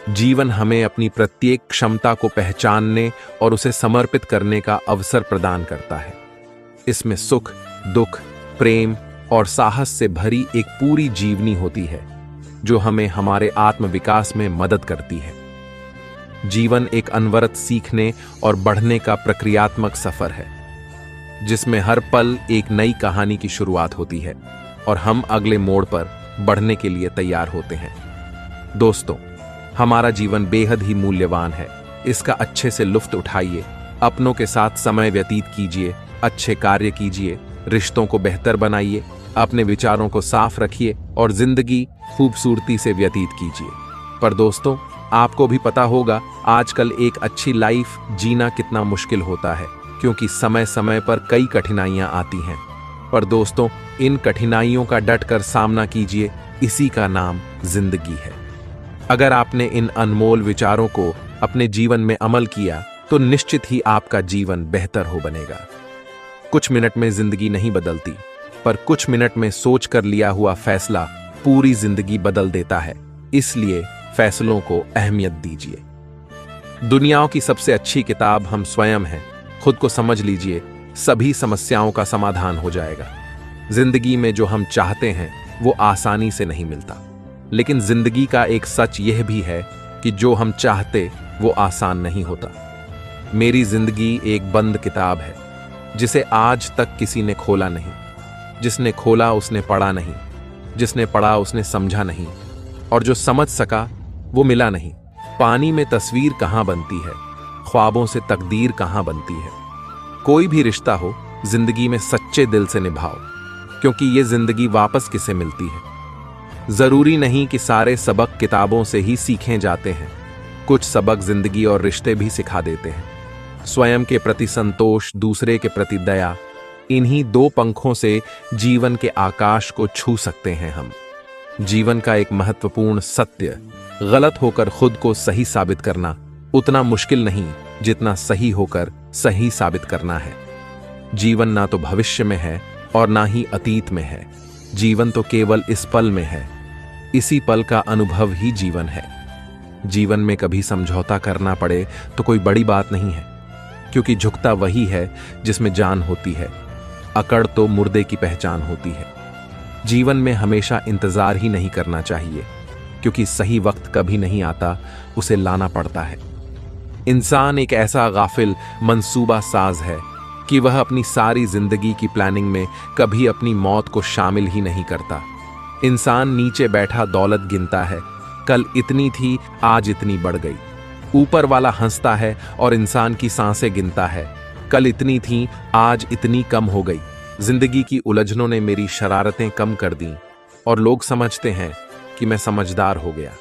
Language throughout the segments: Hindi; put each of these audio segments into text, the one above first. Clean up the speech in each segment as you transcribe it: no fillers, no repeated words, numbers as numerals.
जीवन हमें अपनी प्रत्येक क्षमता को पहचानने और उसे समर्पित करने का अवसर प्रदान करता है। इसमें सुख, दुख, प्रेम और साहस से भरी एक पूरी जीवनी होती है जो हमें हमारे आत्मविकास में मदद करती है। जीवन एक अनवरत सीखने और बढ़ने का प्रक्रियात्मक सफर है जिसमें हर पल एक नई कहानी की शुरुआत होती है और हम अगले मोड़ पर बढ़ने के लिए तैयार होते हैं। दोस्तों, हमारा जीवन बेहद ही मूल्यवान है। इसका अच्छे से लुत्फ उठाइए, अपनों के साथ समय व्यतीत कीजिए, अच्छे कार्य कीजिए, रिश्तों को बेहतर बनाइए, अपने विचारों को साफ रखिए और जिंदगी खूबसूरती से व्यतीत कीजिए। पर दोस्तों, आपको भी पता होगा आजकल एक अच्छी लाइफ जीना कितना मुश्किल होता है, क्योंकि समय समय पर कई कठिनाइयां आती हैं। पर दोस्तों, इन कठिनाइयों का डटकर सामना कीजिए, इसी का नाम जिंदगी है। अगर आपने इन अनमोल विचारों को अपने जीवन में अमल किया तो निश्चित ही आपका जीवन बेहतर हो बनेगा। कुछ मिनट में जिंदगी नहीं बदलती, पर कुछ मिनट में सोच कर लिया हुआ फैसला पूरी जिंदगी बदल देता है। इसलिए फैसलों को अहमियत दीजिए। दुनियाओं की सबसे अच्छी किताब हम स्वयं हैं। खुद को समझ लीजिए, सभी समस्याओं का समाधान हो जाएगा। जिंदगी में जो हम चाहते हैं वो आसानी से नहीं मिलता, लेकिन जिंदगी का एक सच यह भी है कि जो हम चाहते वो आसान नहीं होता। मेरी जिंदगी एक बंद किताब है जिसे आज तक किसी ने खोला नहीं। जिसने खोला उसने पढ़ा नहीं, जिसने पढ़ा उसने समझा नहीं, और जो समझ सका वो मिला नहीं। पानी में तस्वीर कहाँ बनती है, ख्वाबों से तकदीर कहाँ बनती है। कोई भी रिश्ता हो, जिंदगी में सच्चे दिल से निभाओ, क्योंकि ये जिंदगी वापस किसे मिलती है। जरूरी नहीं कि सारे सबक किताबों से ही सीखे जाते हैं। कुछ सबक जिंदगी और रिश्ते भी सिखा देते हैं। स्वयं के प्रति संतोष, दूसरे के प्रति दया, इन्हीं दो पंखों से जीवन के आकाश को छू सकते हैं हम। जीवन का एक महत्वपूर्ण सत्य, गलत होकर खुद को सही साबित करना उतना मुश्किल नहीं जितना सही होकर सही साबित करना है। जीवन ना तो भविष्य में है और ना ही अतीत में है। जीवन तो केवल इस पल में है। इसी पल का अनुभव ही जीवन है। जीवन में कभी समझौता करना पड़े तो कोई बड़ी बात नहीं है, क्योंकि झुकता वही है जिसमें जान होती है। अकड़ तो मुर्दे की पहचान होती है। जीवन में हमेशा इंतजार ही नहीं करना चाहिए, क्योंकि सही वक्त कभी नहीं आता, उसे लाना पड़ता है। इंसान एक ऐसा गाफिल मंसूबा साज है कि वह अपनी सारी जिंदगी की प्लानिंग में कभी अपनी मौत को शामिल ही नहीं करता। इंसान नीचे बैठा दौलत गिनता है, कल इतनी थी आज इतनी बढ़ गई। ऊपर वाला हंसता है और इंसान की सांसें गिनता है, कल इतनी थी आज इतनी कम हो गई। जिंदगी की उलझनों ने मेरी शरारतें कम कर दी और लोग समझते हैं कि मैं समझदार हो गया।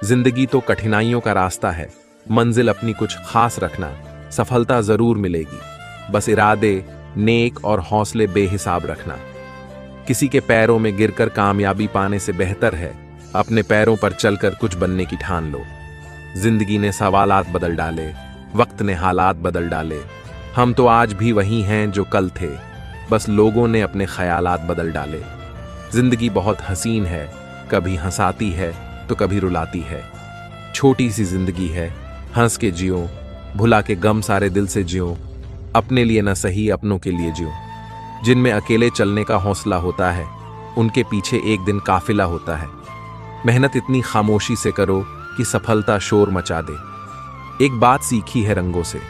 जिंदगी तो कठिनाइयों का रास्ता है, मंजिल अपनी कुछ खास रखना, सफलता जरूर मिलेगी। बस इरादे नेक और हौसले बेहिसाब रखना। किसी के पैरों में गिरकर कामयाबी पाने से बेहतर है अपने पैरों पर चलकर कुछ बनने की ठान लो। जिंदगी ने सवालात बदल डाले, वक्त ने हालात बदल डाले। हम तो आज भी वही हैं जो कल थे, बस लोगों ने अपने ख्यालात बदल डाले। जिंदगी बहुत हसीन है, कभी हंसाती है तो कभी रुलाती है। छोटी सी जिंदगी है, हंस के जियो, भुला के गम सारे दिल से जियो। अपने लिए न सही अपनों के लिए जियो। जिनमें अकेले चलने का हौसला होता है, उनके पीछे एक दिन काफिला होता है। मेहनत इतनी खामोशी से करो कि सफलता शोर मचा दे। एक बात सीखी है रंगों से,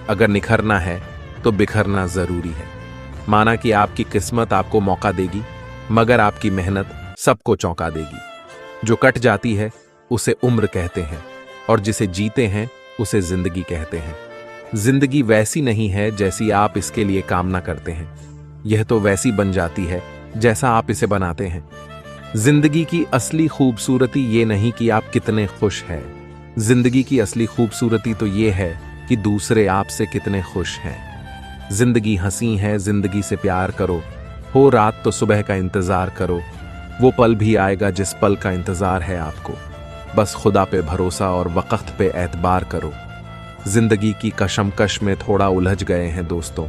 अगर निखरना है तो बिखरना जरूरी है। माना कि आपकी किस्मत आपको मौका देगी, मगर आपकी मेहनत सबको चौंका देगी। जो कट जाती है उसे उम्र कहते हैं, और जिसे जीते हैं उसे जिंदगी कहते हैं। जिंदगी वैसी नहीं है जैसी आप इसके लिए कामना करते हैं, यह तो वैसी बन जाती है जैसा आप इसे बनाते हैं। जिंदगी की असली खूबसूरती ये नहीं कि आप कितने खुश हैं, जिंदगी की असली खूबसूरती तो ये है कि दूसरे आपसे कितने खुश हैं। जिंदगी हंसी है, जिंदगी से प्यार करो। हो रात तो सुबह का इंतजार करो, वो पल भी आएगा जिस पल का इंतजार है आपको। बस खुदा पे भरोसा और वक्त पे एतबार करो। जिंदगी की कशमकश में थोड़ा उलझ गए हैं दोस्तों,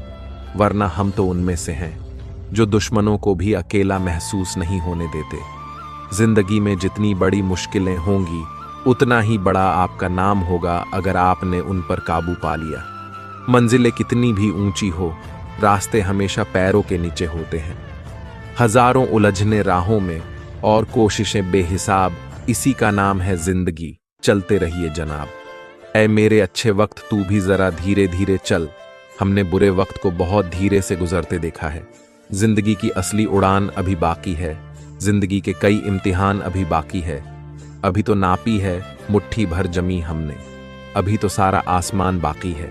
वरना हम तो उनमें से हैं जो दुश्मनों को भी अकेला महसूस नहीं होने देते। जिंदगी में जितनी बड़ी मुश्किलें होंगी उतना ही बड़ा आपका नाम होगा अगर आपने उन पर काबू पा लिया। मंजिलें कितनी भी ऊंची हो, रास्ते हमेशा पैरों के नीचे होते हैं। हजारों उलझने राहों में और कोशिशें बेहिसाब, इसी का नाम है जिंदगी। चलते रहिए जनाब। ऐ मेरे अच्छे वक्त तू भी जरा धीरे धीरे चल। हमने बुरे वक्त को बहुत धीरे से गुजरते देखा है। जिंदगी की असली उड़ान अभी बाकी है। जिंदगी के कई इम्तिहान अभी बाकी है। अभी तो नापी है मुट्ठी भर जमी हमने, अभी तो सारा आसमान बाकी है।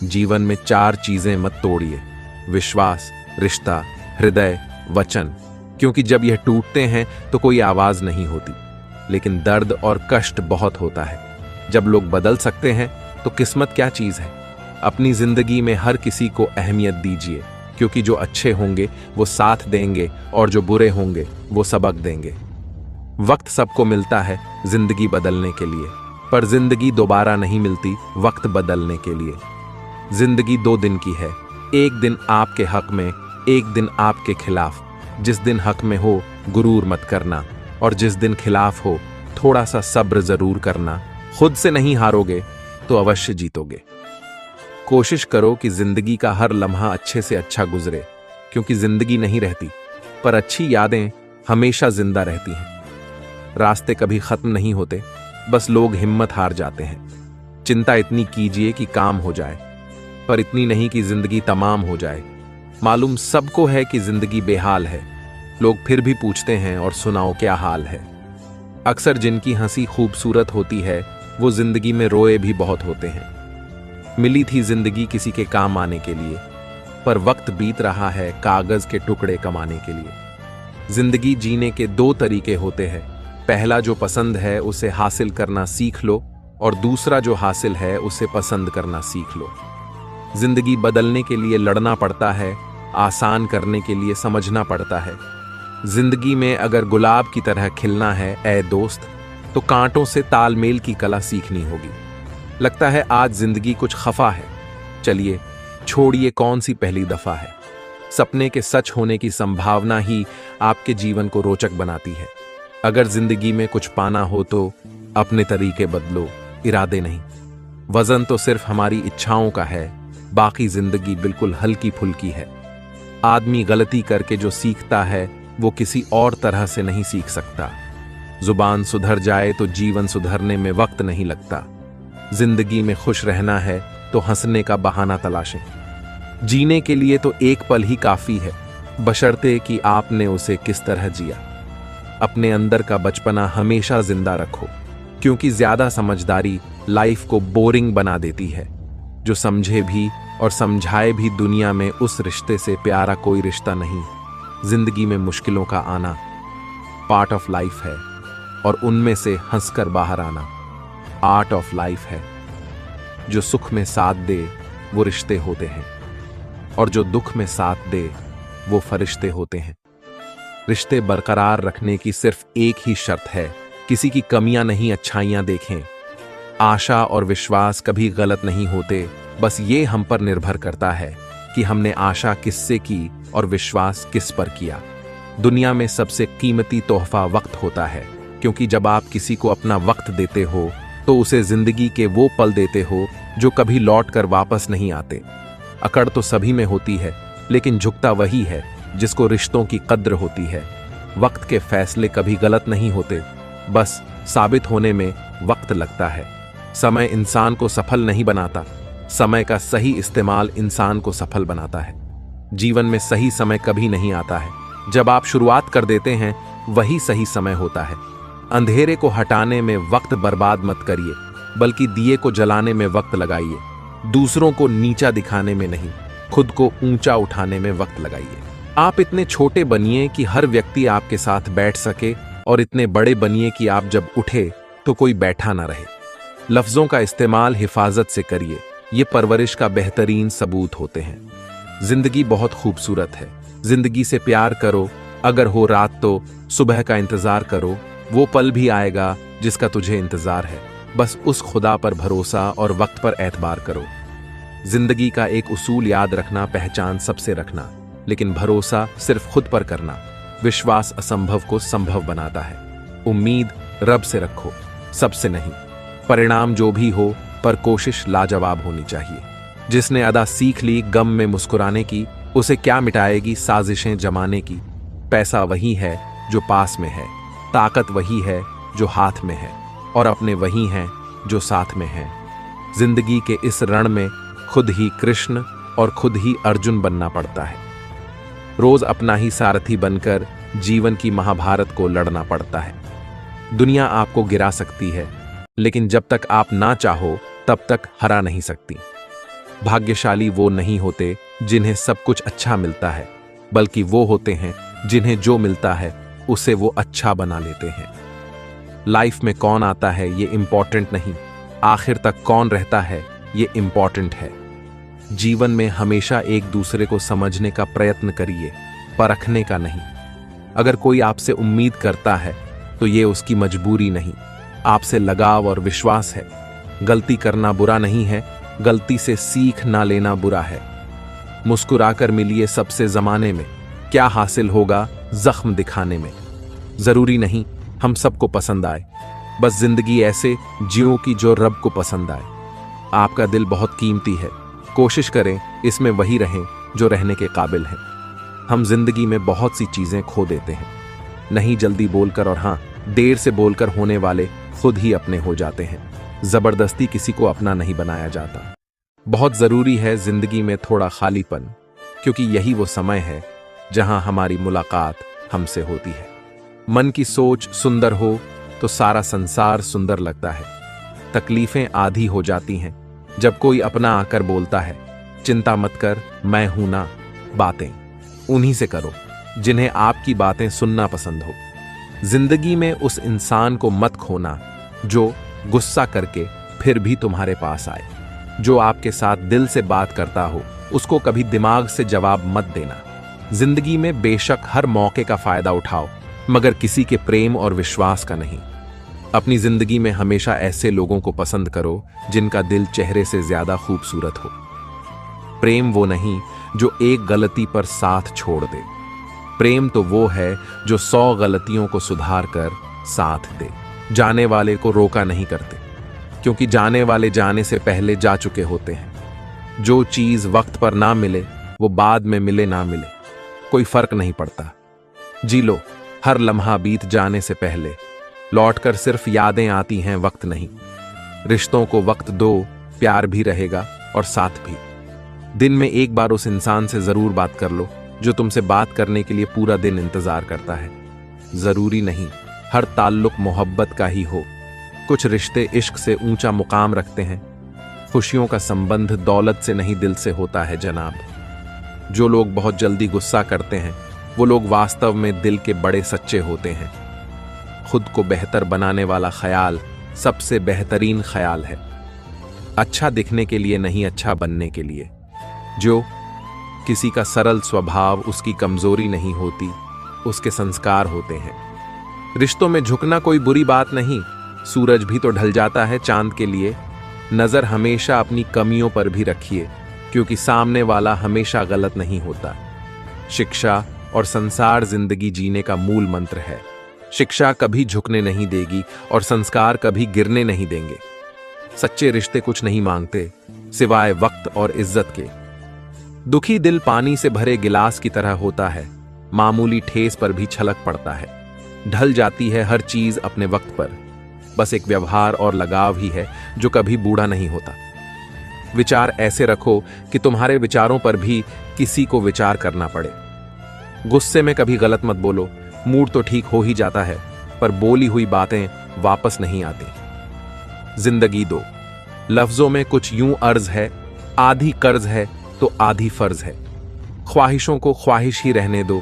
जीवन में 4 चीजें मत तोड़िए, विश्वास, रिश्ता, हृदय, वचन। क्योंकि जब यह टूटते हैं तो कोई आवाज नहीं होती, लेकिन दर्द और कष्ट बहुत होता है। जब लोग बदल सकते हैं तो किस्मत क्या चीज है। अपनी जिंदगी में हर किसी को अहमियत दीजिए, क्योंकि जो अच्छे होंगे वो साथ देंगे और जो बुरे होंगे वो सबक देंगे। वक्त सबको मिलता है जिंदगी बदलने के लिए, पर जिंदगी दोबारा नहीं मिलती वक्त बदलने के लिए। जिंदगी 2 दिन की है, एक दिन आपके हक में, एक दिन आपके खिलाफ। जिस दिन हक में हो गुरूर मत करना, और जिस दिन खिलाफ हो थोड़ा सा सब्र जरूर करना। खुद से नहीं हारोगे तो अवश्य जीतोगे। कोशिश करो कि जिंदगी का हर लम्हा अच्छे से अच्छा गुजरे, क्योंकि जिंदगी नहीं रहती, पर अच्छी यादें हमेशा जिंदा रहती हैं। रास्ते कभी खत्म नहीं होते, बस लोग हिम्मत हार जाते हैं। चिंता इतनी कीजिए कि काम हो जाए, पर इतनी नहीं कि जिंदगी तमाम हो जाए। मालूम सबको है कि जिंदगी बेहाल है, लोग फिर भी पूछते हैं और सुनाओ क्या हाल है। अक्सर जिनकी हंसी खूबसूरत होती है वो जिंदगी में रोए भी बहुत होते हैं। मिली थी जिंदगी किसी के काम आने के लिए, पर वक्त बीत रहा है कागज के टुकड़े कमाने के लिए। जिंदगी जीने के 2 तरीके होते हैं, पहला जो पसंद है उसे हासिल करना सीख लो, और दूसरा जो हासिल है उसे पसंद करना सीख लो। जिंदगी बदलने के लिए लड़ना पड़ता है, आसान करने के लिए समझना पड़ता है। जिंदगी में अगर गुलाब की तरह खिलना है ऐ दोस्त, तो कांटों से तालमेल की कला सीखनी होगी। लगता है आज जिंदगी कुछ खफा है, चलिए छोड़िए कौन सी पहली दफा है। सपने के सच होने की संभावना ही आपके जीवन को रोचक बनाती है। अगर जिंदगी में कुछ पाना हो तो अपने तरीके बदलो, इरादे नहीं। वजन तो सिर्फ हमारी इच्छाओं का है, बाकी जिंदगी बिल्कुल हल्की फुल्की है। आदमी गलती करके जो सीखता है वो किसी और तरह से नहीं सीख सकता। जुबान सुधर जाए तो जीवन सुधरने में वक्त नहीं लगता। जिंदगी में खुश रहना है तो हंसने का बहाना तलाशें। जीने के लिए तो एक पल ही काफी है, बशर्ते कि आपने उसे किस तरह जिया। अपने अंदर का बचपना हमेशा जिंदा रखो, क्योंकि ज्यादा समझदारी लाइफ को बोरिंग बना देती है। जो समझे भी और समझाए भी दुनिया में उस रिश्ते से प्यारा कोई रिश्ता नहीं। जिंदगी में मुश्किलों का आना पार्ट ऑफ लाइफ है, और उनमें से हंसकर बाहर आना आर्ट ऑफ लाइफ है। जो सुख में साथ दे वो रिश्ते होते हैं, और जो दुख में साथ दे वो फरिश्ते होते हैं। रिश्ते बरकरार रखने की सिर्फ एक ही शर्त है, किसी की कमियां नहीं अच्छाइयां देखें। आशा और विश्वास कभी गलत नहीं होते, बस ये हम पर निर्भर करता है कि हमने आशा किससे की और विश्वास किस पर किया। दुनिया में सबसे कीमती तोहफा वक्त होता है, क्योंकि जब आप किसी को अपना वक्त देते हो तो उसे जिंदगी के वो पल देते हो जो कभी लौट कर वापस नहीं आते। अकड़ तो सभी में होती है, लेकिन झुकता वही है जिसको रिश्तों की कद्र होती है। वक्त के फैसले कभी गलत नहीं होते, बस साबित होने में वक्त लगता है। समय इंसान को सफल नहीं बनाता, समय का सही इस्तेमाल इंसान को सफल बनाता है। जीवन में सही समय कभी नहीं आता है, जब आप शुरुआत कर देते हैं वही सही समय होता है। अंधेरे को हटाने में वक्त बर्बाद मत करिए, बल्कि दिए को जलाने में वक्त लगाइए। दूसरों को नीचा दिखाने में नहीं, खुद को ऊंचा उठाने में वक्त लगाइए। आप इतने छोटे बनिए कि हर व्यक्ति आपके साथ बैठ सके, और इतने बड़े बनिए कि आप जब उठे तो कोई बैठा ना रहे। लफ्जों का इस्तेमाल हिफाजत से करिए, ये परवरिश का बेहतरीन सबूत होते हैं। जिंदगी बहुत खूबसूरत है, जिंदगी से प्यार करो। अगर हो रात तो सुबह का इंतजार करो, वो पल भी आएगा जिसका तुझे इंतजार है। बस उस खुदा पर भरोसा और वक्त पर एतबार करो। जिंदगी का एक उसूल याद रखना, पहचान सबसे रखना, लेकिन भरोसा सिर्फ खुद पर करना। विश्वास असंभव को संभव बनाता है। उम्मीद रब से रखो, सबसे नहीं। परिणाम जो भी हो, पर कोशिश लाजवाब होनी चाहिए। जिसने अदा सीख ली गम में मुस्कुराने की, उसे क्या मिटाएगी साजिशें जमाने की। पैसा वही है जो पास में है, ताकत वही है जो हाथ में है, और अपने वही हैं जो साथ में हैं। जिंदगी के इस रण में खुद ही कृष्ण और खुद ही अर्जुन बनना पड़ता है। रोज अपना ही सारथी बनकर जीवन की महाभारत को लड़ना पड़ता है। दुनिया आपको गिरा सकती है, लेकिन जब तक आप ना चाहो तब तक हरा नहीं सकती। भाग्यशाली वो नहीं होते जिन्हें सब कुछ अच्छा मिलता है, बल्कि वो होते हैं जिन्हें जो मिलता है उसे वो अच्छा बना लेते हैं। लाइफ में कौन आता है ये इंपॉर्टेंट नहीं, आखिर तक कौन रहता है ये इंपॉर्टेंट है। जीवन में हमेशा एक दूसरे को समझने का प्रयत्न करिए, परखने का नहीं। अगर कोई आपसे उम्मीद करता है तो ये उसकी मजबूरी नहीं, आपसे लगाव और विश्वास है। गलती करना बुरा नहीं है, गलती से सीख ना लेना बुरा है। मुस्कुराकर मिलिए सबसे जमाने में, क्या हासिल होगा जख्म दिखाने में। जरूरी नहीं हम सबको पसंद आए, बस जिंदगी ऐसे जियो की जो रब को पसंद आए। आपका दिल बहुत कीमती है, कोशिश करें इसमें वही रहें जो रहने के काबिल हैं। हम जिंदगी में बहुत सी चीजें खो देते हैं, नहीं जल्दी बोलकर और हाँ देर से बोलकर होने वाले खुद ही अपने हो जाते हैं। जबरदस्ती किसी को अपना नहीं बनाया जाता। बहुत जरूरी है जिंदगी में थोड़ा खालीपन, क्योंकि यही वो समय है जहां हमारी मुलाकात हमसे होती है। मन की सोच सुंदर हो तो सारा संसार सुंदर लगता है। तकलीफें आधी हो जाती हैं जब कोई अपना आकर बोलता है, चिंता मत कर मैं हूं ना। बातें उन्हीं से करो जिन्हें आपकी बातें सुनना पसंद हो। जिंदगी में उस इंसान को मत खोना जो गुस्सा करके फिर भी तुम्हारे पास आए। जो आपके साथ दिल से बात करता हो उसको कभी दिमाग से जवाब मत देना। जिंदगी में बेशक हर मौके का फायदा उठाओ, मगर किसी के प्रेम और विश्वास का नहीं। अपनी जिंदगी में हमेशा ऐसे लोगों को पसंद करो जिनका दिल चेहरे से ज्यादा खूबसूरत हो। प्रेम वो नहीं जो एक गलती पर साथ छोड़ दे। प्रेम तो वो है जो 100 गलतियों को सुधार कर साथ दे। जाने वाले को रोका नहीं करते, क्योंकि जाने वाले जाने से पहले जा चुके होते हैं। जो चीज वक्त पर ना मिले वो बाद में मिले ना मिले कोई फर्क नहीं पड़ता। जी लो हर लम्हा बीत जाने से पहले, लौटकर सिर्फ यादें आती हैं वक्त नहीं। रिश्तों को वक्त दो, प्यार भी रहेगा और साथ भी। दिन में एक बार उस इंसान से जरूर बात कर लो जो तुमसे बात करने के लिए पूरा दिन इंतजार करता है। जरूरी नहीं हर ताल्लुक मोहब्बत का ही हो, कुछ रिश्ते इश्क से ऊंचा मुकाम रखते हैं। खुशियों का संबंध दौलत से नहीं दिल से होता है जनाब। जो लोग बहुत जल्दी गुस्सा करते हैं वो लोग वास्तव में दिल के बड़े सच्चे होते हैं। खुद को बेहतर बनाने वाला ख्याल सबसे बेहतरीन ख्याल है। अच्छा दिखने के लिए नहीं, अच्छा बनने के लिए। जो किसी का सरल स्वभाव उसकी कमजोरी नहीं होती, उसके संस्कार होते हैं। रिश्तों में झुकना कोई बुरी बात नहीं, सूरज भी तो ढल जाता है चांद के लिए। नजर हमेशा अपनी कमियों पर भी रखिए, क्योंकि सामने वाला हमेशा गलत नहीं होता। शिक्षा और संसार जिंदगी जीने का मूल मंत्र है। शिक्षा कभी झुकने नहीं देगी और संस्कार कभी गिरने नहीं देंगे। सच्चे रिश्ते कुछ नहीं मांगते सिवाय वक्त और इज्जत के। दुखी दिल पानी से भरे गिलास की तरह होता है, मामूली ठेस पर भी छलक पड़ता है। ढल जाती है हर चीज अपने वक्त पर, बस एक व्यवहार और लगाव ही है जो कभी बूढ़ा नहीं होता। विचार ऐसे रखो कि तुम्हारे विचारों पर भी किसी को विचार करना पड़े। गुस्से में कभी गलत मत बोलो, मूड तो ठीक हो ही जाता है, पर बोली हुई बातें वापस नहीं आती। जिंदगी दो लफ्जों में कुछ यूं अर्ज है, आधी कर्ज है तो आधी फर्ज है। ख्वाहिशों को ख्वाहिश ही रहने दो,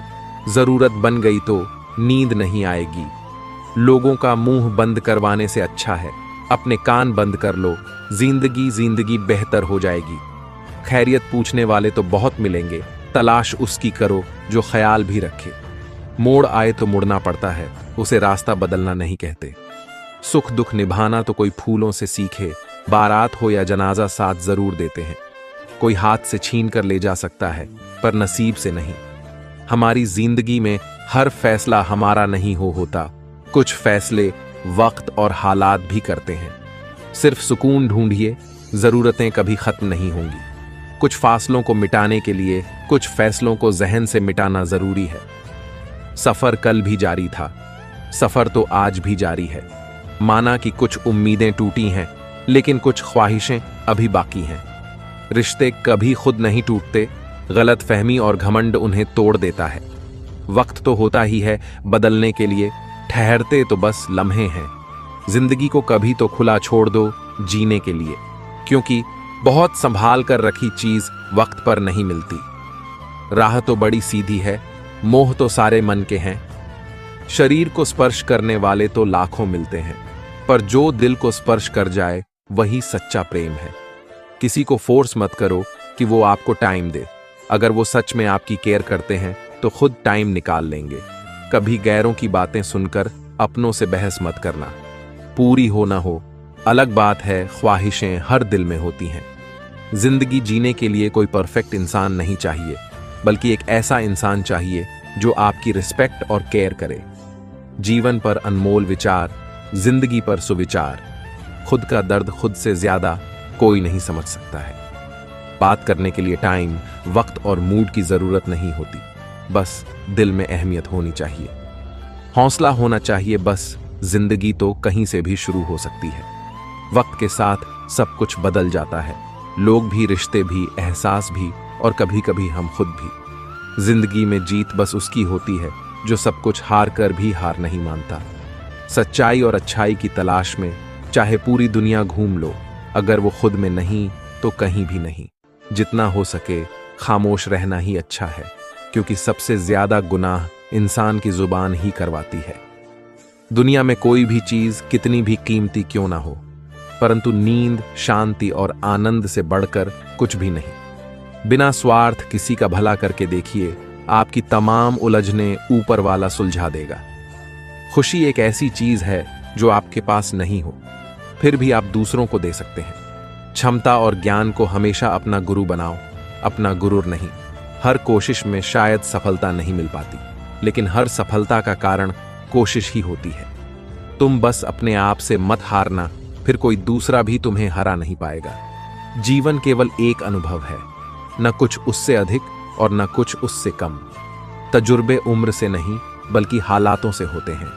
जरूरत बन गई तो नींद नहीं आएगी। लोगों का मुंह बंद करवाने से अच्छा है अपने कान बंद कर लो, जिंदगी बेहतर हो जाएगी। खैरियत पूछने वाले तो बहुत मिलेंगे, तलाश उसकी करो जो ख्याल भी रखे। मोड़ आए तो मुड़ना पड़ता है, उसे रास्ता बदलना नहीं कहते। सुख दुख निभाना तो कोई फूलों से सीखे, बारात हो या जनाजा साथ जरूर देते हैं। कोई हाथ से छीन कर ले जा सकता है, पर नसीब से नहीं। हमारी जिंदगी में हर फैसला हमारा नहीं होता, कुछ फैसले वक्त और हालात भी करते हैं। सिर्फ सुकून ढूंढिए, जरूरतें कभी खत्म नहीं होंगी। कुछ फासलों को मिटाने के लिए कुछ फैसलों को जहन से मिटाना जरूरी है। सफर कल भी जारी था, सफर तो आज भी जारी है। माना कि कुछ उम्मीदें टूटी हैं, लेकिन कुछ ख्वाहिशें अभी बाकी हैं। रिश्ते कभी खुद नहीं टूटते, गलतफहमी और घमंड उन्हें तोड़ देता है। वक्त तो होता ही है बदलने के लिए, ठहरते तो बस लम्हे हैं। जिंदगी को कभी तो खुला छोड़ दो जीने के लिए, क्योंकि बहुत संभाल कर रखी चीज वक्त पर नहीं मिलती। राह तो बड़ी सीधी है, मोह तो सारे मन के हैं। शरीर को स्पर्श करने वाले तो लाखों मिलते हैं, पर जो दिल को स्पर्श कर जाए वही सच्चा प्रेम है। किसी को फोर्स मत करो कि वो आपको टाइम दे। अगर वो सच में आपकी केयर करते हैं तो खुद टाइम निकाल लेंगे। कभी गैरों की बातें सुनकर अपनों से बहस मत करना। पूरी हो ना हो अलग बात है, ख्वाहिशें हर दिल में होती हैं। जिंदगी जीने के लिए कोई परफेक्ट इंसान नहीं चाहिए, बल्कि एक ऐसा इंसान चाहिए जो आपकी रिस्पेक्ट और केयर करे। जीवन पर अनमोल विचार, जिंदगी पर सुविचार। खुद का दर्द खुद से ज्यादा कोई नहीं समझ सकता है। बात करने के लिए टाइम, वक्त और मूड की जरूरत नहीं होती, बस दिल में अहमियत होनी चाहिए। हौसला होना चाहिए बस। जिंदगी तो कहीं से भी शुरू हो सकती है। वक्त के साथ सब कुछ बदल जाता है, लोग भी, रिश्ते भी, एहसास भी और कभी कभी हम खुद भी। जिंदगी में जीत बस उसकी होती है जो सब कुछ हार कर भी हार नहीं मानता। सच्चाई और अच्छाई की तलाश में चाहे पूरी दुनिया घूम लो, अगर वो खुद में नहीं तो कहीं भी नहीं। जितना हो सके खामोश रहना ही अच्छा है, क्योंकि सबसे ज्यादा गुनाह इंसान की जुबान ही करवाती है। दुनिया में कोई भी चीज कितनी भी कीमती क्यों ना हो, परंतु नींद, शांति और आनंद से बढ़कर कुछ भी नहीं। बिना स्वार्थ किसी का भला करके देखिए, आपकी तमाम उलझने ऊपर वाला सुलझा देगा। खुशी एक ऐसी चीज है जो आपके पास नहीं हो, फिर भी आप दूसरों को दे सकते हैं। क्षमता और ज्ञान को हमेशा अपना गुरु बनाओ, अपना गुरूर नहीं। हर कोशिश में शायद सफलता नहीं मिल पाती, लेकिन हर सफलता का कारण कोशिश ही होती है। तुम बस अपने आप से मत हारना, फिर कोई दूसरा भी तुम्हें हरा नहीं पाएगा। जीवन केवल एक अनुभव है, न कुछ उससे अधिक और न कुछ उससे कम। तजुर्बे उम्र से नहीं बल्कि हालातों से होते हैं।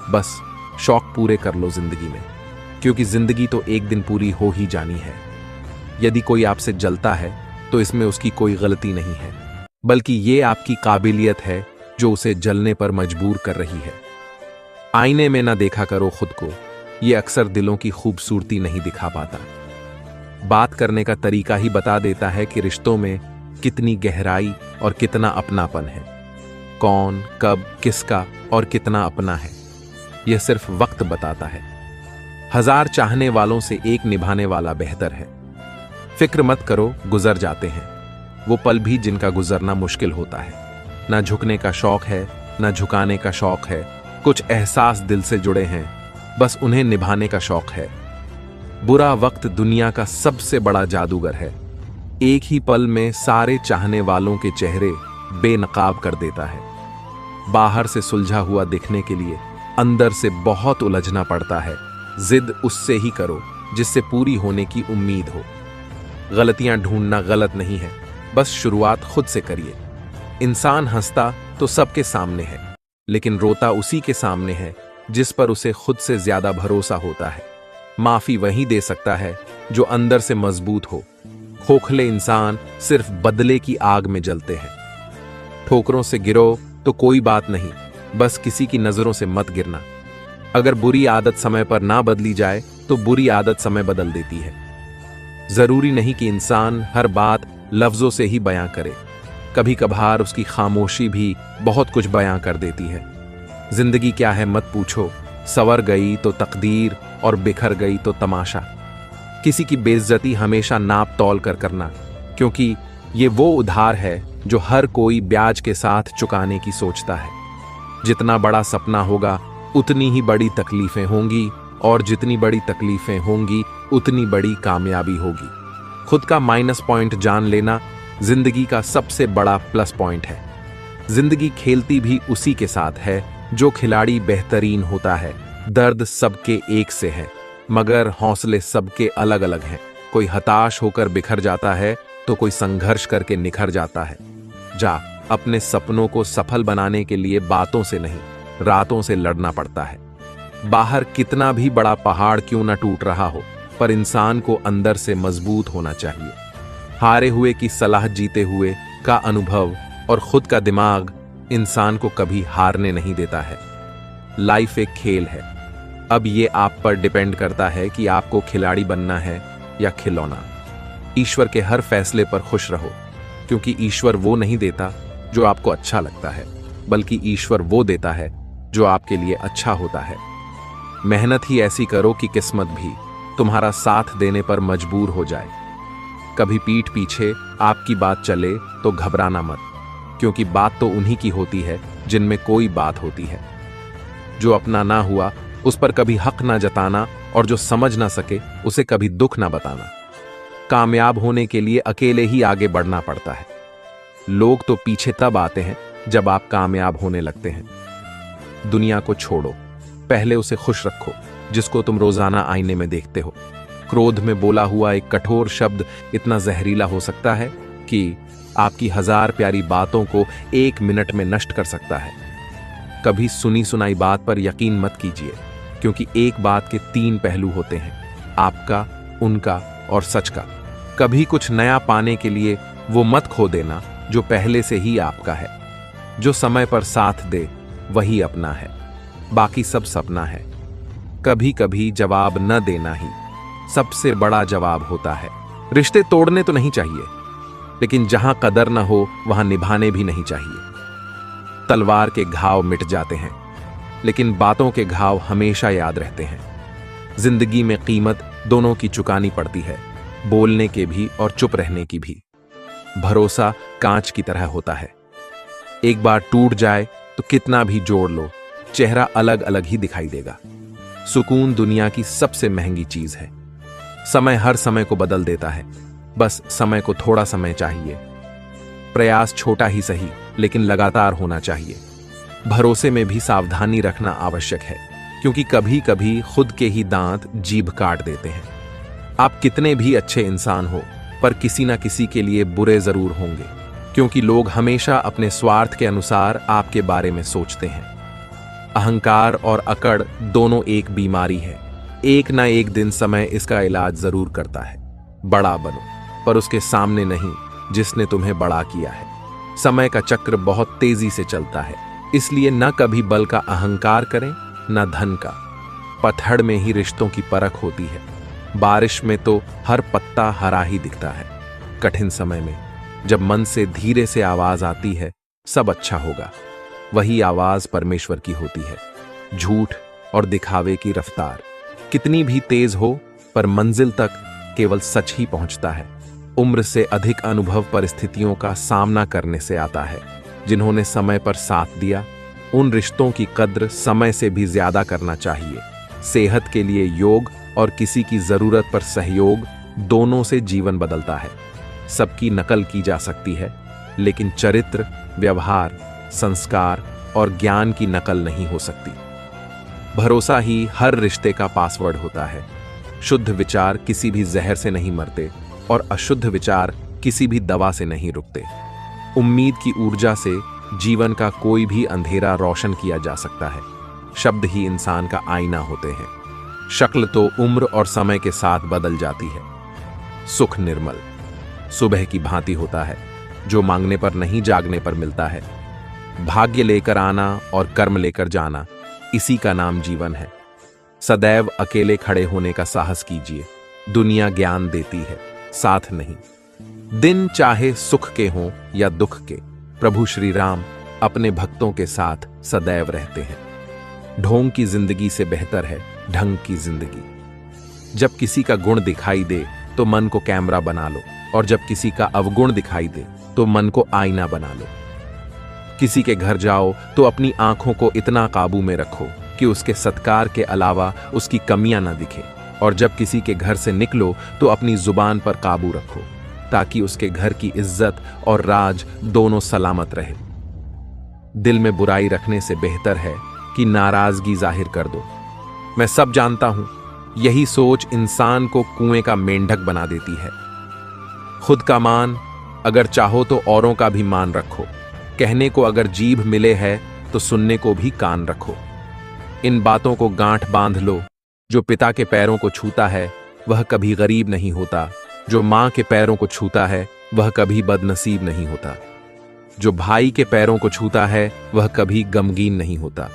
बस शौक पूरे कर लो जिंदगी में, क्योंकि जिंदगी तो एक दिन पूरी हो ही जानी है। यदि कोई आपसे जलता है तो इसमें उसकी कोई गलती नहीं है, बल्कि ये आपकी काबिलियत है जो उसे जलने पर मजबूर कर रही है। आईने में ना देखा करो खुद को, ये अक्सर दिलों की खूबसूरती नहीं दिखा पाता। बात करने का तरीका ही बता देता है कि रिश्तों में कितनी गहराई और कितना अपनापन है। कौन, कब, किसका और कितना अपना है, यह सिर्फ वक्त बताता है। 1000 चाहने वालों से एक निभाने वाला बेहतर है। फिक्र मत करो, गुजर जाते हैं वो पल भी जिनका गुजरना मुश्किल होता है। ना झुकने का शौक है, ना झुकाने का शौक है। कुछ एहसास दिल से जुड़े हैं, बस उन्हें निभाने का शौक है। बुरा वक्त दुनिया का सबसे बड़ा जादूगर है। एक ही पल में सारे चाहने वालों के चेहरे बेनकाब कर देता है। बाहर से सुलझा हुआ दिखने के लिए अंदर से बहुत उलझना पड़ता है। जिद उससे ही करो जिससे पूरी होने की उम्मीद हो। गलतियां ढूंढना गलत नहीं है, बस शुरुआत खुद से करिए। इंसान हंसता तो सबके सामने है, लेकिन रोता उसी के सामने है जिस पर उसे खुद से ज्यादा भरोसा होता है। माफी वही दे सकता है जो अंदर से मजबूत हो। खोखले इंसान सिर्फ बदले की आग में जलते हैं। ठोकरों से गिरो तो कोई बात नहीं, बस किसी की नजरों से मत गिरना। अगर बुरी आदत समय पर ना बदली जाए तो बुरी आदत समय बदल देती है। जरूरी नहीं कि इंसान हर बात लफ्जों से ही बयां करे, कभी कभार उसकी खामोशी भी बहुत कुछ बयां कर देती है। जिंदगी क्या है मत पूछो, संवर गई तो तकदीर और बिखर गई तो तमाशा। किसी की बेइज्जती हमेशा नाप तौल कर करना, क्योंकि ये वो उधार है जो हर कोई ब्याज के साथ चुकाने की सोचता है। जितना बड़ा सपना होगा उतनी ही बड़ी तकलीफें होंगी, और जितनी बड़ी तकलीफें होंगी उतनी बड़ी कामयाबी होगी। खुद का माइनस पॉइंट जान लेना जिंदगी का सबसे बड़ा प्लस पॉइंट है। जिंदगी खेलती भी उसी के साथ है जो खिलाड़ी बेहतरीन होता है। दर्द सबके एक से है, मगर हौसले सबके अलग अलग हैं। कोई हताश होकर बिखर जाता है तो कोई संघर्ष करके निखर जाता है। जा अपने सपनों को सफल बनाने के लिए बातों से नहीं, रातों से लड़ना पड़ता है। बाहर कितना भी बड़ा पहाड़ क्यों न टूट रहा हो, पर इंसान को अंदर से मजबूत होना चाहिए। हारे हुए की सलाह जीते हुए का अनुभव और खुद का दिमाग इंसान को कभी हारने नहीं देता है। लाइफ एक खेल है, अब ये आप पर डिपेंड करता है कि आपको खिलाड़ी बनना है या खिलौना। ईश्वर के हर फैसले पर खुश रहो, क्योंकि ईश्वर वो नहीं देता जो आपको अच्छा लगता है, बल्कि ईश्वर वो देता है जो आपके लिए अच्छा होता है। मेहनत ही ऐसी करो कि किस्मत भी तुम्हारा साथ देने पर मजबूर हो जाए। कभी पीठ पीछे आपकी बात चले तो घबराना मत, क्योंकि बात तो उन्हीं की होती है जिनमें कोई बात होती है। जो अपना ना हुआ उस पर कभी हक ना जताना, और जो समझ ना सके उसे कभी दुख ना बताना। कामयाब होने के लिए अकेले ही आगे बढ़ना पड़ता है। लोग तो पीछे तब आते हैं जब आप कामयाब होने लगते हैं। दुनिया को छोड़ो, पहले उसे खुश रखो जिसको तुम रोजाना आईने में देखते हो। क्रोध में बोला हुआ एक कठोर शब्द इतना जहरीला हो सकता है कि आपकी 1000 प्यारी बातों को 1 मिनट में नष्ट कर सकता है। कभी सुनी सुनाई बात पर यकीन मत कीजिए, क्योंकि एक बात के 3 पहलू होते हैं, आपका, उनका और सच का। कभी कुछ नया पाने के लिए वो मत खो देना जो पहले से ही आपका है। जो समय पर साथ दे वही अपना है, बाकी सब सपना है। कभी कभी जवाब न देना ही सबसे बड़ा जवाब होता है। रिश्ते तोड़ने तो नहीं चाहिए, लेकिन जहां कदर न हो वहां निभाने भी नहीं चाहिए। तलवार के घाव मिट जाते हैं, लेकिन बातों के घाव हमेशा याद रहते हैं। जिंदगी में कीमत दोनों की चुकानी पड़ती है, बोलने के भी और चुप रहने की भी। भरोसा कांच की तरह होता है, एक बार टूट जाए तो कितना भी जोड़ लो, चेहरा अलग अलग ही दिखाई देगा। सुकून दुनिया की सबसे महंगी चीज है। समय हर समय को बदल देता है, बस समय को थोड़ा समय चाहिए। प्रयास छोटा ही सही, लेकिन लगातार होना चाहिए। भरोसे में भी सावधानी रखना आवश्यक है, क्योंकि कभी कभी खुद के ही दांत जीभ काट देते हैं। आप कितने भी अच्छे इंसान हो, पर किसी ना किसी के लिए बुरे जरूर होंगे, क्योंकि लोग हमेशा अपने स्वार्थ के अनुसार आपके बारे में सोचते हैं। अहंकार और अकड़ दोनों एक बीमारी है, एक ना एक दिन समय इसका इलाज जरूर करता है। बड़ा बनो, पर उसके सामने नहीं जिसने तुम्हें बड़ा किया है। समय का चक्र बहुत तेजी से चलता है, इसलिए न कभी बल का अहंकार करें न धन का। पतझड़ में ही रिश्तों की परख होती है, बारिश में तो हर पत्ता हरा ही दिखता है। कठिन समय में जब मन से धीरे से आवाज आती है, सब अच्छा होगा, वही आवाज परमेश्वर की होती है। झूठ और दिखावे की रफ्तार कितनी भी तेज हो, पर मंजिल तक केवल सच ही पहुंचता है। उम्र से अधिक अनुभव परिस्थितियों का सामना करने से आता है। जिन्होंने समय पर साथ दिया, उन रिश्तों की कद्र समय से भी ज्यादा करना चाहिए। सेहत के लिए योग और किसी की जरूरत पर सहयोग, दोनों से जीवन बदलता है। सबकी नकल की जा सकती है, लेकिन चरित्र, व्यवहार, संस्कार और ज्ञान की नकल नहीं हो सकती। भरोसा ही हर रिश्ते का पासवर्ड होता है। शुद्ध विचार किसी भी जहर से नहीं मरते, और अशुद्ध विचार किसी भी दवा से नहीं रुकते। उम्मीद की ऊर्जा से जीवन का कोई भी अंधेरा रोशन किया जा सकता है। शब्द ही इंसान का आईना होते हैं। शक्ल तो उम्र और समय के साथ बदल जाती है। सुख निर्मल सुबह की भांति होता है, जो मांगने पर नहीं जागने पर मिलता है। भाग्य लेकर आना और कर्म लेकर जाना, इसी का नाम जीवन है। सदैव अकेले खड़े होने का साहस कीजिए। दुनिया ज्ञान देती है, साथ नहीं। दिन चाहे सुख के हों या दुख के, प्रभु श्री राम अपने भक्तों के साथ सदैव रहते हैं। ढोंग की जिंदगी से बेहतर है ढंग की जिंदगी। जब किसी का गुण दिखाई दे तो मन को कैमरा बना लो, और जब किसी का अवगुण दिखाई दे तो मन को आईना बना लो। किसी के घर जाओ तो अपनी आंखों को इतना काबू में रखो कि उसके सत्कार के अलावा उसकी कमियां ना दिखे, और जब किसी के घर से निकलो तो अपनी जुबान पर काबू रखो, ताकि उसके घर की इज्जत और राज दोनों सलामत रहे। दिल में बुराई रखने से बेहतर है कि नाराजगी जाहिर कर दो। मैं सब जानता हूं, यही सोच इंसान को कुएं का मेंढक बना देती है। खुद का मान, अगर चाहो तो औरों का भी मान रखो। कहने को अगर जीभ मिले है तो सुनने को भी कान रखो। इन बातों को गांठ बांध लो, जो पिता के पैरों को छूता है वह कभी गरीब नहीं होता, जो मां के पैरों को छूता है वह कभी बदनसीब नहीं होता, जो भाई के पैरों को छूता है वह कभी गमगीन नहीं होता,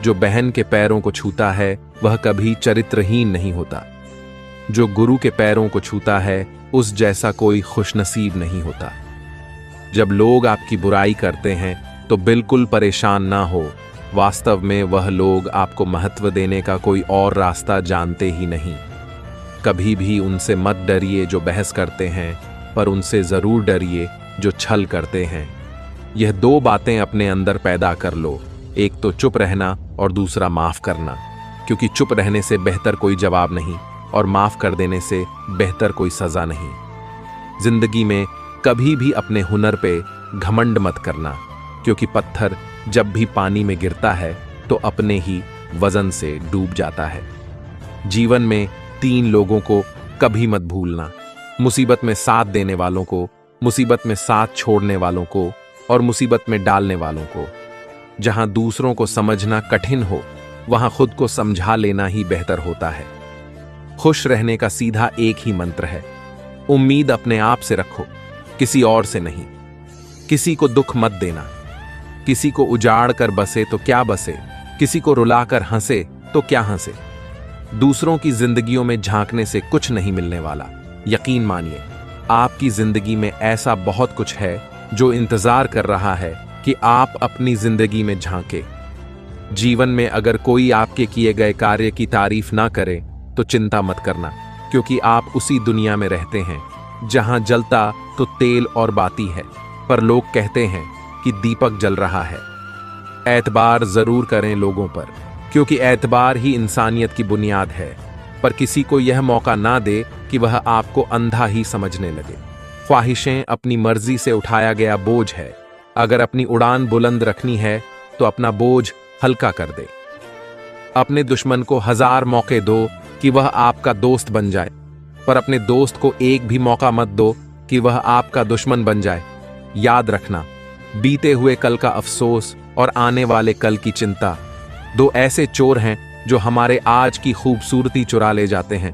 जो बहन के पैरों को छूता है वह कभी चरित्रहीन नहीं होता, जो गुरु के पैरों को छूता है उस जैसा कोई खुशनसीब नहीं होता। जब लोग आपकी बुराई करते हैं तो बिल्कुल परेशान ना हो, वास्तव में वह लोग आपको महत्व देने का कोई और रास्ता जानते ही नहीं। कभी भी उनसे मत डरिए जो बहस करते हैं, पर उनसे जरूर डरिए जो छल करते हैं। यह दो बातें अपने अंदर पैदा कर लो, एक तो चुप रहना और दूसरा माफ करना, क्योंकि चुप रहने से बेहतर कोई जवाब नहीं और माफ कर देने से बेहतर कोई सजा नहीं। जिंदगी में कभी भी अपने हुनर पे घमंड मत करना, क्योंकि पत्थर जब भी पानी में गिरता है तो अपने ही वजन से डूब जाता है। जीवन में 3 लोगों को कभी मत भूलना, मुसीबत में साथ देने वालों को, मुसीबत में साथ छोड़ने वालों को और मुसीबत में डालने वालों को। जहां दूसरों को समझना कठिन हो वहां खुद को समझा लेना ही बेहतर होता है। खुश रहने का सीधा एक ही मंत्र है, उम्मीद अपने आप से रखो, किसी और से नहीं। किसी को दुख मत देना, किसी को उजाड़ कर बसे तो क्या बसे, किसी को रुलाकर हंसे तो क्या हंसे। दूसरों की जिंदगियों में झांकने से कुछ नहीं मिलने वाला। यकीन मानिए, आपकी जिंदगी में ऐसा बहुत कुछ है जो इंतजार कर रहा है कि आप अपनी जिंदगी में झांके। जीवन में अगर कोई आपके किए गए कार्य की तारीफ ना करे तो चिंता मत करना, क्योंकि आप उसी दुनिया में रहते हैं जहां जलता तो तेल और बाती है, पर लोग कहते हैं कि दीपक जल रहा है। एतबार जरूर करें लोगों पर, क्योंकि एतबार ही इंसानियत की बुनियाद है, पर किसी को यह मौका ना दे कि वह आपको अंधा ही समझने लगे। ख्वाहिशें अपनी मर्जी से उठाया गया बोझ है, अगर अपनी उड़ान बुलंद रखनी है तो अपना बोझ हल्का कर दे। अपने दुश्मन को 1000 मौके दो कि वह आपका दोस्त बन जाए, पर अपने दोस्त को एक भी मौका मत दो कि वह आपका दुश्मन बन जाए। याद रखना, बीते हुए कल का अफसोस और आने वाले कल की चिंता 2 ऐसे चोर हैं जो हमारे आज की खूबसूरती चुरा ले जाते हैं।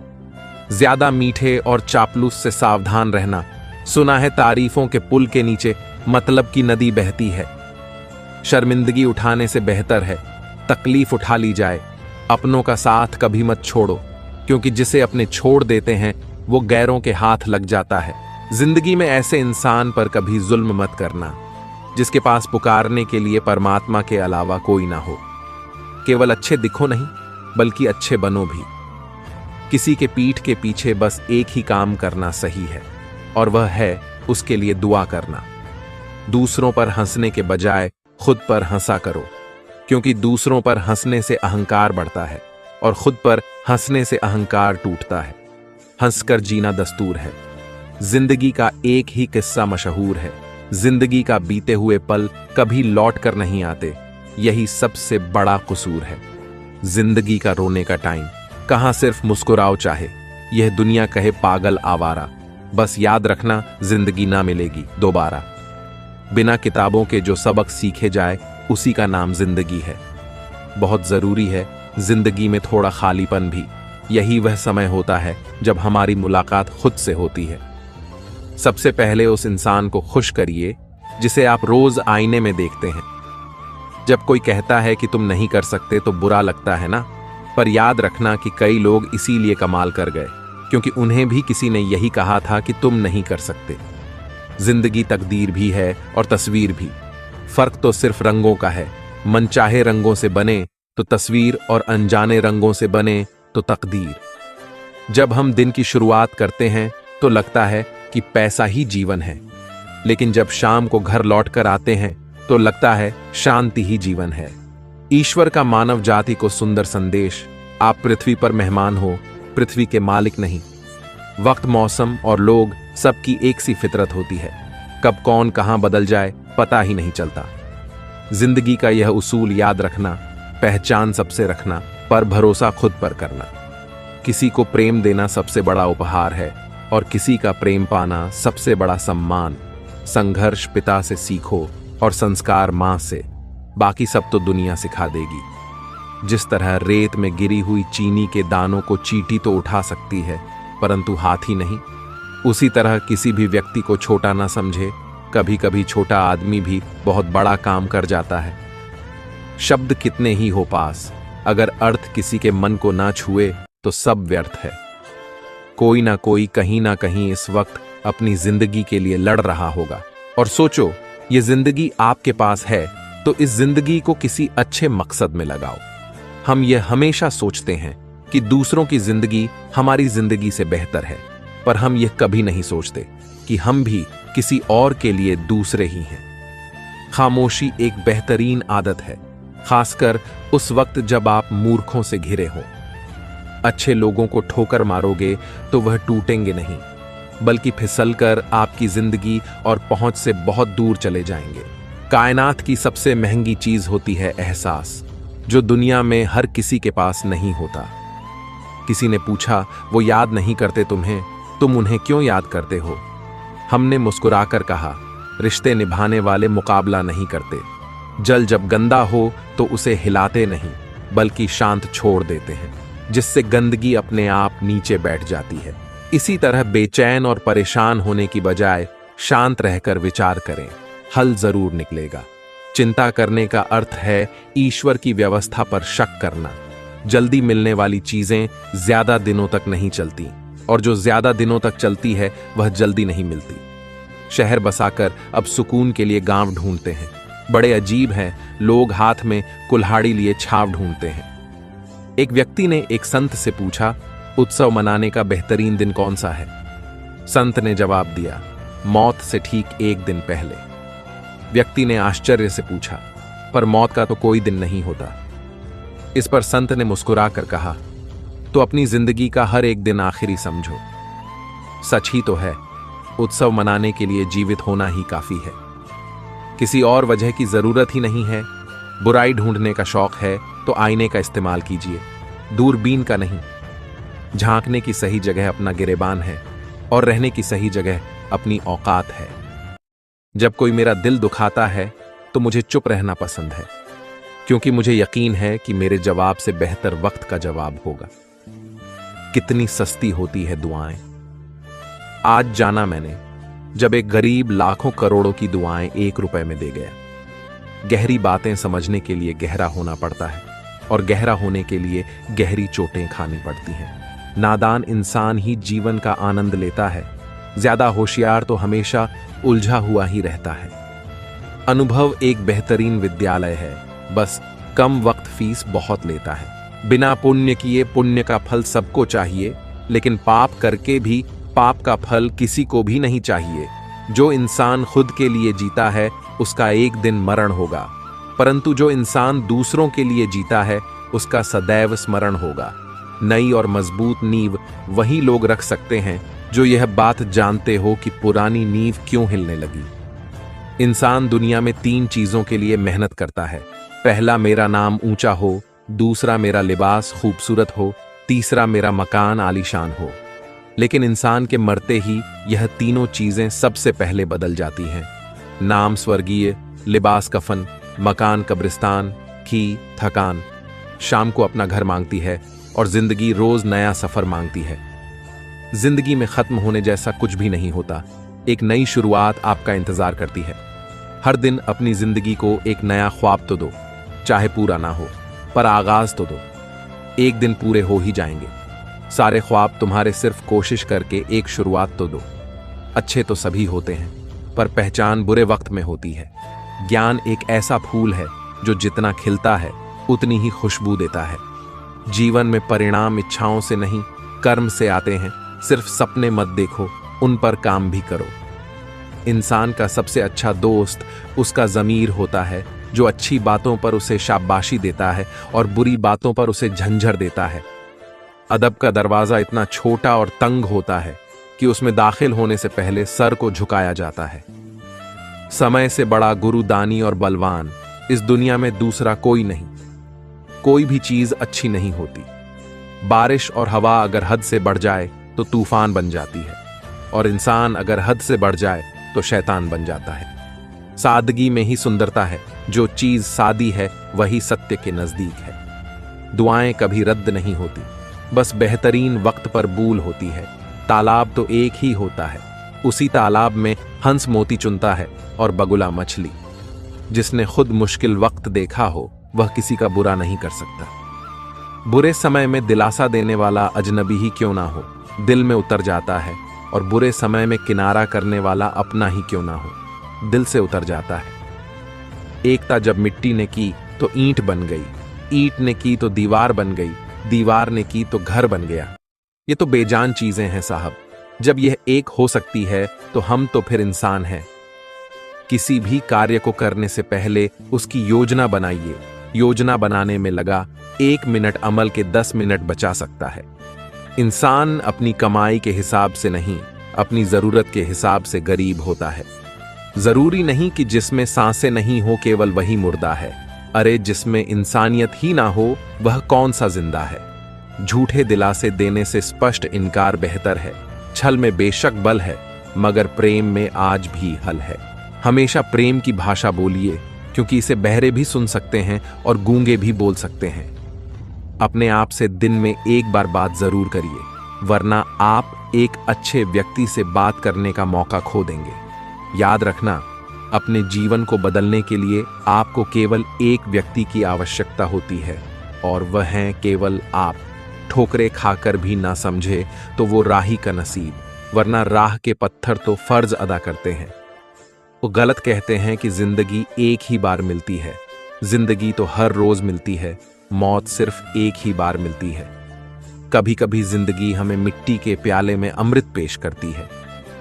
ज्यादा मीठे और चापलूस से सावधान रहना। सुना है तारीफों के पुल के नीचे मतलब की नदी बहती है। शर्मिंदगी उठाने से बेहतर है तकलीफ उठा ली जाए। अपनों का साथ कभी मत छोड़ो, क्योंकि जिसे अपने छोड़ देते हैं वो गैरों के हाथ लग जाता है। जिंदगी में ऐसे इंसान पर कभी जुल्म मत करना जिसके पास पुकारने के लिए परमात्मा के अलावा कोई ना हो। केवल अच्छे दिखो नहीं, बल्कि अच्छे बनो भी। किसी के पीठ के पीछे बस एक ही काम करना सही है, और वह है उसके लिए दुआ करना। दूसरों पर हंसने के बजाय खुद पर हंसा करो, क्योंकि दूसरों पर हंसने से अहंकार बढ़ता है और खुद पर हंसने से अहंकार टूटता है। हंसकर जीना दस्तूर है। जिंदगी का एक ही किस्सा मशहूर है, जिंदगी का बीते हुए पल कभी लौट कर नहीं आते। यही सबसे बड़ा कसूर है। जिंदगी का रोने का टाइम कहां सिर्फ मुस्कुराओ चाहे, यह दुनिया कहे पागल आवारा। बस याद रखना, जिंदगी ना मिलेगी दोबारा। बिना किताबों के जो सबक सीखे जाए उसी का नाम जिंदगी है। बहुत जरूरी है जिंदगी में थोड़ा खालीपन भी। यही वह समय होता है जब हमारी मुलाकात खुद से होती है। सबसे पहले उस इंसान को खुश करिए जिसे आप रोज आईने में देखते हैं। जब कोई कहता है कि तुम नहीं कर सकते तो बुरा लगता है ना, पर याद रखना कि कई लोग इसीलिए कमाल कर गए क्योंकि उन्हें भी किसी ने यही कहा था कि तुम नहीं कर सकते। जिंदगी तकदीर भी है और तस्वीर भी। फर्क तो सिर्फ रंगों का है। मनचाहे रंगों से बने तो तस्वीर और अनजाने रंगों से बने तो तकदीर। जब हम दिन की शुरुआत करते हैं तो लगता है कि पैसा ही जीवन है, लेकिन जब शाम को घर लौटकर आते हैं तो लगता है शांति ही जीवन है। ईश्वर का मानव जाति को सुंदर संदेश, आप पृथ्वी पर मेहमान हो, पृथ्वी के मालिक नहीं। वक्त, मौसम और लोग सबकी एक सी फितरत होती है। कब कौन कहां बदल जाए पता ही नहीं चलता। जिंदगी का यह उसूल याद रखना, पहचान सबसे रखना, पर भरोसा खुद पर करना। किसी को प्रेम देना सबसे बड़ा उपहार है और किसी का प्रेम पाना सबसे बड़ा सम्मान। संघर्ष पिता से सीखो और संस्कार मां से, बाकी सब तो दुनिया सिखा देगी। जिस तरह रेत में गिरी हुई चीनी के दानों को चींटी तो उठा सकती है परंतु हाथी नहीं, उसी तरह किसी भी व्यक्ति को छोटा ना समझे। कभी कभी छोटा आदमी भी बहुत बड़ा काम कर जाता है। शब्द कितने ही हो पास, अगर अर्थ किसी के मन को ना छुए तो सब व्यर्थ है। कोई ना कोई कहीं ना कहीं इस वक्त अपनी जिंदगी के लिए लड़ रहा होगा। और सोचो, ये जिंदगी आपके पास है तो इस जिंदगी को किसी अच्छे मकसद में लगाओ। हम ये हमेशा सोचते हैं कि दूसरों की जिंदगी हमारी जिंदगी से बेहतर है, पर हम ये कभी नहीं सोचते कि हम भी किसी और के लिए दूसरे ही हैं। खामोशी एक बेहतरीन आदत है, खासकर उस वक्त जब आप मूर्खों से घिरे हों। अच्छे लोगों को ठोकर मारोगे तो वह टूटेंगे नहीं, बल्कि फिसलकर आपकी जिंदगी और पहुंच से बहुत दूर चले जाएंगे। कायनात की सबसे महंगी चीज होती है एहसास, जो दुनिया में हर किसी के पास नहीं होता। किसी ने पूछा, वो याद नहीं करते तुम्हें, तुम उन्हें क्यों याद करते हो? हमने मुस्कुराकर कहा, रिश्ते निभाने वाले मुकाबला नहीं करते। जल जब गंदा हो तो उसे हिलाते नहीं, बल्कि शांत छोड़ देते हैं, जिससे गंदगी अपने आप नीचे बैठ जाती है। इसी तरह बेचैन और परेशान होने की बजाय शांत रहकर विचार करें, हल जरूर निकलेगा। चिंता करने का अर्थ है ईश्वर की व्यवस्था पर शक करना। जल्दी मिलने वाली चीजें ज्यादा दिनों तक नहीं चलती, और जो ज्यादा दिनों तक चलती है वह जल्दी नहीं मिलती। शहर बसाकर अब सुकून के लिए गांव ढूंढते हैं। बड़े अजीब हैं, लोग हाथ में कुल्हाड़ी लिए छाव ढूंढते हैं। एक व्यक्ति ने एक संत से पूछा, उत्सव मनाने का बेहतरीन दिन कौन सा है? संत ने जवाब दिया, मौत से ठीक एक दिन पहले। व्यक्ति ने आश्चर्य से पूछा, पर मौत का तो कोई दिन नहीं होता। इस पर संत ने मुस्कुराकर कहा, तो अपनी जिंदगी का हर एक दिन आखिरी समझो। सच ही तो है, उत्सव मनाने के लिए जीवित होना ही काफी है। किसी और वजह की जरूरत ही नहीं है। बुराई ढूंढने का शौक है तो आईने का इस्तेमाल कीजिए, दूरबीन का नहीं। झांकने की सही जगह अपना गिरेबान है और रहने की सही जगह अपनी औकात है। जब कोई मेरा दिल दुखाता है तो मुझे चुप रहना पसंद है, क्योंकि मुझे यकीन है कि मेरे जवाब से बेहतर वक्त का जवाब होगा। कितनी सस्ती होती है दुआएं। आज जाना मैंने, जब एक गरीब लाखों करोड़ों की दुआएं 1 रुपए में दे गया। गहरी बातें समझने के लिए गहरा होना पड़ता है, और गहरा होने के लिए गहरी चोटें खानी पड़ती हैं। नादान इंसान ही जीवन का आनंद लेता है, ज्यादा होशियार तो हमेशा उलझा हुआ ही रहता है। अनुभव एक बेहतरीन विद्यालय है, बस कम वक्त फीस बहुत लेता है। बिना पुण्य किए पुण्य का फल सबको चाहिए, लेकिन पाप करके भी पाप का फल किसी को भी नहीं चाहिए। जो इंसान खुद के लिए जीता है उसका एक दिन मरण होगा, परंतु जो इंसान दूसरों के लिए जीता है उसका सदैव स्मरण होगा। नई और मजबूत नींव वही लोग रख सकते हैं जो यह बात जानते हो कि पुरानी नींव क्यों हिलने लगी। इंसान दुनिया में 3 चीजों के लिए मेहनत करता है। पहला, मेरा नाम ऊंचा हो, दूसरा, मेरा लिबास खूबसूरत हो, तीसरा, मेरा मकान आलीशान हो। लेकिन इंसान के मरते ही यह तीनों चीजें सबसे पहले बदल जाती हैं। नाम स्वर्गीय, लिबास कफन, मकान कब्रिस्तान की थकान। शाम को अपना घर मांगती है और जिंदगी रोज नया सफर मांगती है। जिंदगी में खत्म होने जैसा कुछ भी नहीं होता। एक नई शुरुआत आपका इंतजार करती है। हर दिन अपनी जिंदगी को एक नया ख्वाब तो दो, चाहे पूरा ना हो, पर आगाज तो दो। एक दिन पूरे हो ही जाएंगे। सारे ख्वाब तुम्हारे सिर्फ कोशिश करके एक शुरुआत तो दो। अच्छे तो सभी होते हैं, पर पहचान बुरे वक्त में होती है। ज्ञान एक ऐसा फूल है जो जितना खिलता है उतनी ही खुशबू देता है। जीवन में परिणाम इच्छाओं से नहीं, कर्म से आते हैं। सिर्फ सपने मत देखो, उन पर काम भी करो। इंसान का सबसे अच्छा दोस्त उसका ज़मीर होता है, जो अच्छी बातों पर उसे शाबाशी देता है और बुरी बातों पर उसे झंझर देता है। अदब का दरवाजा इतना छोटा और तंग होता है कि उसमें दाखिल होने से पहले सर को झुकाया जाता है। समय से बड़ा गुरु, दानी और बलवान इस दुनिया में दूसरा कोई नहीं। कोई भी चीज अच्छी नहीं होती। बारिश और हवा अगर हद से बढ़ जाए तो तूफान बन जाती है, और इंसान अगर हद से बढ़ जाए तो शैतान बन जाता है। सादगी में ही सुंदरता है। जो चीज सादी है वही सत्य के नजदीक है। दुआएं कभी रद्द नहीं होती, बस बेहतरीन वक्त पर बूल होती है। तालाब तो एक ही होता है, उसी तालाब में हंस मोती चुनता है और बगुला मछली। जिसने खुद मुश्किल वक्त देखा हो वह किसी का बुरा नहीं कर सकता। बुरे समय में दिलासा देने वाला अजनबी ही क्यों ना हो, दिल में उतर जाता है, और बुरे समय में किनारा करने वाला अपना ही क्यों ना हो, दिल से उतर जाता है। एकता जब मिट्टी ने की तो ईंट बन गई, ईंट ने की तो दीवार बन गई, दीवार ने की तो घर बन गया। ये तो बेजान चीजें हैं साहब। जब यह एक हो सकती है तो हम तो फिर इंसान हैं। किसी भी कार्य को करने से पहले उसकी योजना बनाइए। योजना बनाने में लगा 1 मिनट अमल के 10 मिनट बचा सकता है। इंसान अपनी कमाई के हिसाब से नहीं, अपनी जरूरत के हिसाब से गरीब होता है। जरूरी नहीं कि जिसमें सांसें नहीं हो केवल वही मुर्दा है। अरे जिसमें इंसानियत ही ना हो वह कौन सा जिंदा है। झूठे दिलासे देने से स्पष्ट इनकार बेहतर है। छल में बेशक बल है, मगर प्रेम में आज भी हल है। हमेशा प्रेम की भाषा बोलिए, क्योंकि इसे बहरे भी सुन सकते हैं और गूंगे भी बोल सकते हैं। अपने आप से दिन में एक बार बात जरूर करिए, वरना आप एक अच्छे व्यक्ति से बात करने का मौका खो देंगे। याद रखना, अपने जीवन को बदलने के लिए आपको केवल एक व्यक्ति की आवश्यकता होती है, और वह है केवल आप। ठोकरे खाकर भी ना समझे तो वो राही का नसीब, वरना राह के पत्थर तो फर्ज अदा करते हैं। वो गलत कहते हैं कि जिंदगी एक ही बार मिलती है। जिंदगी तो हर रोज मिलती है, मौत सिर्फ एक ही बार मिलती है। कभी कभी जिंदगी हमें मिट्टी के प्याले में अमृत पेश करती है,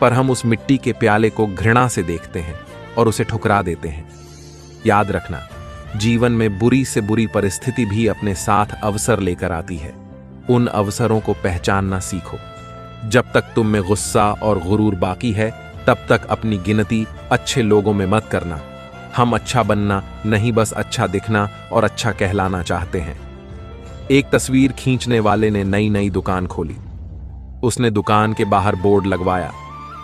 पर हम उस मिट्टी के प्याले को घृणा से देखते हैं और उसे ठुकरा देते हैं। याद रखना, जीवन में बुरी से बुरी परिस्थिति भी अपने साथ अवसर लेकर आती है। उन अवसरों को पहचानना सीखो। जब तक तुम में गुस्सा और गुरूर बाकी है, तब तक अपनी गिनती अच्छे लोगों में मत करना। हम अच्छा बनना नहीं, बस अच्छा दिखना और अच्छा कहलाना चाहते हैं। एक तस्वीर खींचने वाले ने नई नई दुकान खोली। उसने दुकान के बाहर बोर्ड लगवाया,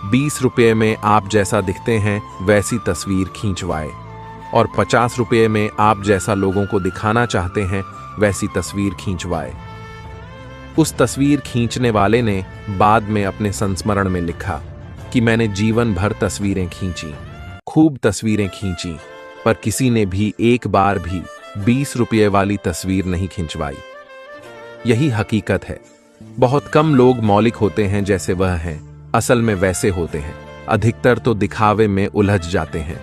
20 रुपये में आप जैसा दिखते हैं वैसी तस्वीर खींचवाए, और 50 रुपये में आप जैसा लोगों को दिखाना चाहते हैं वैसी तस्वीर खींचवाए। उस तस्वीर खींचने वाले ने बाद में अपने संस्मरण में लिखा कि मैंने जीवन भर तस्वीरें खींची, खूब तस्वीरें खींची, पर किसी ने भी एक बार भी 20 रुपये वाली तस्वीर नहीं खिंचवाई। यही हकीकत है। बहुत कम लोग मौलिक होते हैं जैसे वह हैं, असल में वैसे होते हैं। अधिकतर तो दिखावे में उलझ जाते हैं।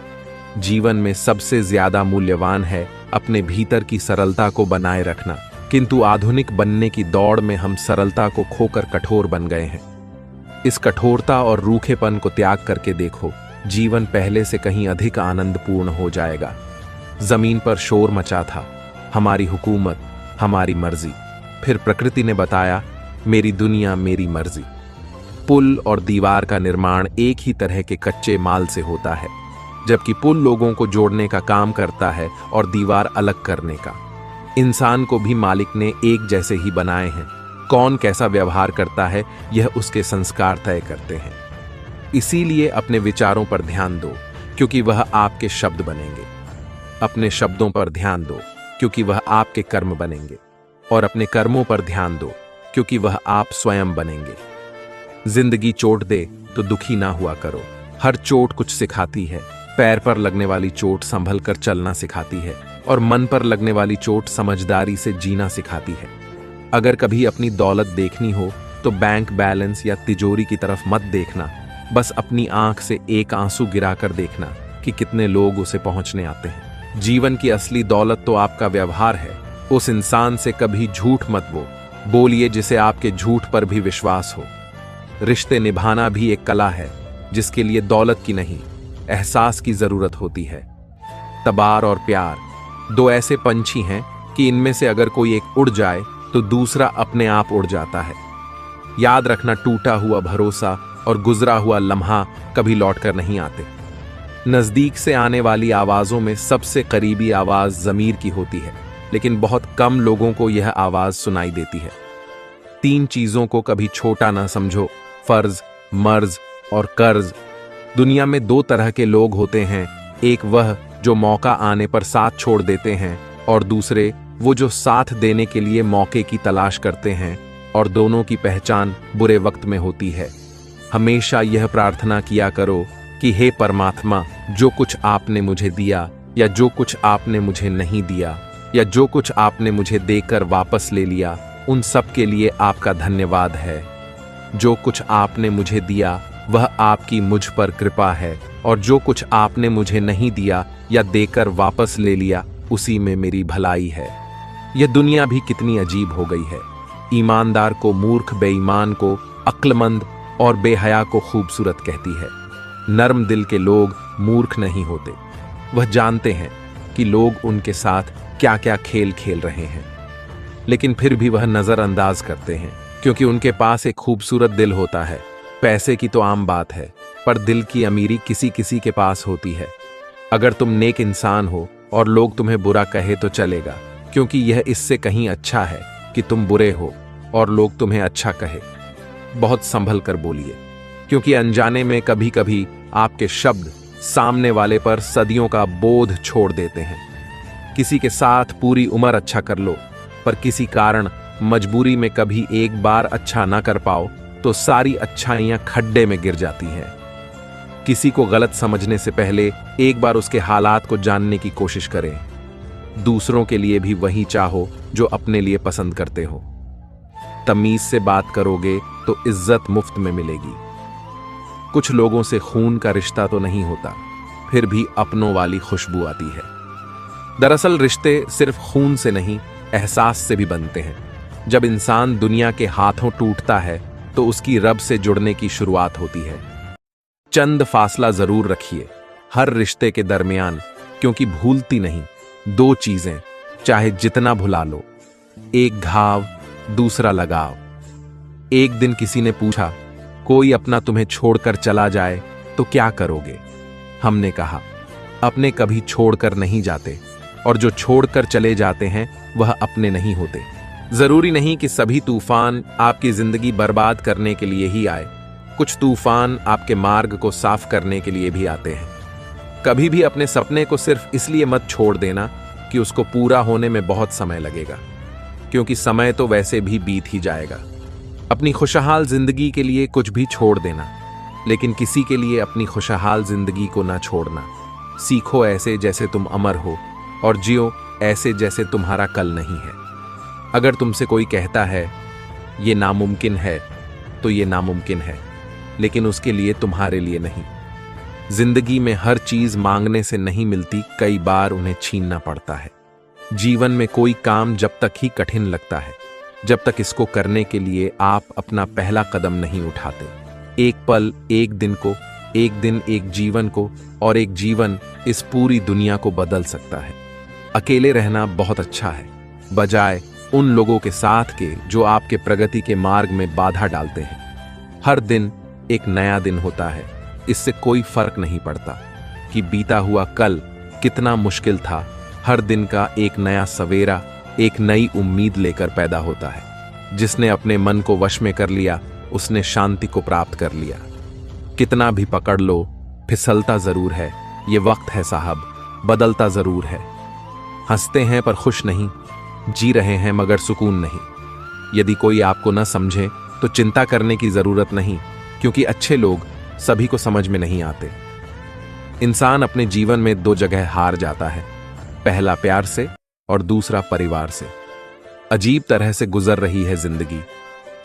जीवन में सबसे ज्यादा मूल्यवान है अपने भीतर की सरलता को बनाए रखना, किंतु आधुनिक बनने की दौड़ में हम सरलता को खोकर कठोर बन गए हैं। इस कठोरता और रूखेपन को त्याग करके देखो, जीवन पहले से कहीं अधिक आनंदपूर्ण हो जाएगा। जमीन पर शोर मचा था, हमारी हुकूमत, हमारी मर्जी। फिर प्रकृति ने बताया, मेरी दुनिया मेरी मर्जी। पुल और दीवार का निर्माण एक ही तरह के कच्चे माल से होता है, जबकि पुल लोगों को जोड़ने का काम करता है और दीवार अलग करने का। इंसान को भी मालिक ने एक जैसे ही बनाए हैं। कौन कैसा व्यवहार करता है यह उसके संस्कार तय करते हैं। इसीलिए अपने विचारों पर ध्यान दो, क्योंकि वह आपके शब्द बनेंगे। अपने शब्दों पर ध्यान दो, क्योंकि वह आपके कर्म बनेंगे। और अपने कर्मों पर ध्यान दो, क्योंकि वह आप स्वयं बनेंगे। जिंदगी चोट दे तो दुखी ना हुआ करो। हर चोट कुछ सिखाती है। पैर पर लगने वाली चोट संभल कर चलना सिखाती है, और मन पर लगने वाली चोट समझदारी से जीना सिखाती है। अगर कभी अपनी दौलत देखनी हो तो बैंक बैलेंस या तिजोरी की तरफ मत देखना, बस अपनी आंख से एक आंसू गिराकर देखना कि कितने लोग उसे पहुंचने आते हैं। जीवन की असली दौलत तो आपका व्यवहार है। उस इंसान से कभी झूठ मत बोलिए जिसे आपके झूठ पर भी विश्वास हो। रिश्ते निभाना भी एक कला है, जिसके लिए दौलत की नहीं, एहसास की जरूरत होती है। तबार और प्यार दो ऐसे पंछी हैं कि इनमें से अगर कोई एक उड़ जाए तो दूसरा अपने आप उड़ जाता है। याद रखना, टूटा हुआ भरोसा और गुजरा हुआ लम्हा कभी लौटकर नहीं आते। नजदीक से आने वाली आवाजों में सबसे करीबी आवाज ज़मीर की होती है, लेकिन बहुत कम लोगों को यह आवाज सुनाई देती है। 3 चीजों को कभी छोटा ना समझो, फर्ज, मर्ज और कर्ज। दुनिया में 2 तरह के लोग होते हैं, एक वह जो मौका आने पर साथ छोड़ देते हैं और दूसरे वो जो साथ देने के लिए मौके की तलाश करते हैं, और दोनों की पहचान बुरे वक्त में होती है। हमेशा यह प्रार्थना किया करो कि हे परमात्मा, जो कुछ आपने मुझे दिया या जो कुछ आपने मुझे नहीं दिया या जो कुछ आपने मुझे देकर वापस ले लिया, उन सब के लिए आपका धन्यवाद है। जो कुछ आपने मुझे दिया वह आपकी मुझ पर कृपा है, और जो कुछ आपने मुझे नहीं दिया या देकर वापस ले लिया, उसी में मेरी भलाई है। यह दुनिया भी कितनी अजीब हो गई है। ईमानदार को मूर्ख, बेईमान को अक्लमंद और बेहया को खूबसूरत कहती है। नर्म दिल के लोग मूर्ख नहीं होते, वह जानते हैं कि लोग उनके साथ क्या क्या खेल खेल रहे हैं, लेकिन फिर भी वह नजरअंदाज करते हैं, क्योंकि उनके पास एक खूबसूरत दिल होता है। पैसे की तो आम बात है, पर दिल की अमीरी किसी किसी के पास होती है। अगर तुम नेक इंसान हो और लोग तुम्हें बुरा कहे तो चलेगा, क्योंकि यह इससे कहीं अच्छा है कि तुम बुरे हो और लोग तुम्हें अच्छा कहे। बहुत संभल कर बोलिए, क्योंकि अनजाने में कभी कभी आपके शब्द सामने वाले पर सदियों का बोझ छोड़ देते हैं। किसी के साथ पूरी उम्र अच्छा कर लो, पर किसी कारण मजबूरी में कभी एक बार अच्छा ना कर पाओ तो सारी अच्छाइयां खड्डे में गिर जाती हैं। किसी को गलत समझने से पहले एक बार उसके हालात को जानने की कोशिश करें। दूसरों के लिए भी वही चाहो जो अपने लिए पसंद करते हो। तमीज से बात करोगे तो इज्जत मुफ्त में मिलेगी। कुछ लोगों से खून का रिश्ता तो नहीं होता, फिर भी अपनों वाली खुशबू आती है। दरअसल रिश्ते सिर्फ खून से नहीं, एहसास से भी बनते हैं। जब इंसान दुनिया के हाथों टूटता है तो उसकी रब से जुड़ने की शुरुआत होती है। चंद फासला जरूर रखिए हर रिश्ते के दरमियान, क्योंकि भूलती नहीं 2 चीजें, चाहे जितना भुला लो। एक घाव, दूसरा लगाव। एक दिन किसी ने पूछा, कोई अपना तुम्हें छोड़कर चला जाए तो क्या करोगे? हमने कहा, अपने कभी छोड़कर नहीं जाते, और जो छोड़कर चले जाते हैं वह अपने नहीं होते। जरूरी नहीं कि सभी तूफान आपकी जिंदगी बर्बाद करने के लिए ही आए। कुछ तूफान आपके मार्ग को साफ करने के लिए भी आते हैं। कभी भी अपने सपने को सिर्फ इसलिए मत छोड़ देना कि उसको पूरा होने में बहुत समय लगेगा, क्योंकि समय तो वैसे भी बीत ही जाएगा। अपनी खुशहाल जिंदगी के लिए कुछ भी छोड़ देना, लेकिन किसी के लिए अपनी खुशहाल जिंदगी को ना छोड़ना। सीखो ऐसे जैसे तुम अमर हो, और जियो ऐसे जैसे तुम्हारा कल नहीं है। अगर तुमसे कोई कहता है ये नामुमकिन है, तो ये नामुमकिन है, लेकिन उसके लिए तुम्हारे लिए नहीं। जिंदगी में हर चीज मांगने से नहीं मिलती, कई बार उन्हें छीनना पड़ता है। जीवन में कोई काम जब तक ही कठिन लगता है, जब तक इसको करने के लिए आप अपना पहला कदम नहीं उठाते। एक पल, एक दिन को, एक दिन एक जीवन को, और एक जीवन इस पूरी दुनिया को बदल सकता है। अकेले रहना बहुत अच्छा है, बजाय उन लोगों के साथ के जो आपके प्रगति के मार्ग में बाधा डालते हैं। हर दिन एक नया दिन होता है, इससे कोई फर्क नहीं पड़ता कि बीता हुआ कल कितना मुश्किल था। हर दिन का एक नया सवेरा एक नई उम्मीद लेकर पैदा होता है। जिसने अपने मन को वश में कर लिया, उसने शांति को प्राप्त कर लिया। कितना भी पकड़ लो, फिसलता जरूर है। ये वक्त है साहब, बदलता जरूर है। हंसते हैं पर खुश नहीं, जी रहे हैं मगर सुकून नहीं। यदि कोई आपको न समझे तो चिंता करने की जरूरत नहीं, क्योंकि अच्छे लोग सभी को समझ में नहीं आते। इंसान अपने जीवन में 2 जगह हार जाता है, पहला प्यार से और दूसरा परिवार से। अजीब तरह से गुजर रही है जिंदगी।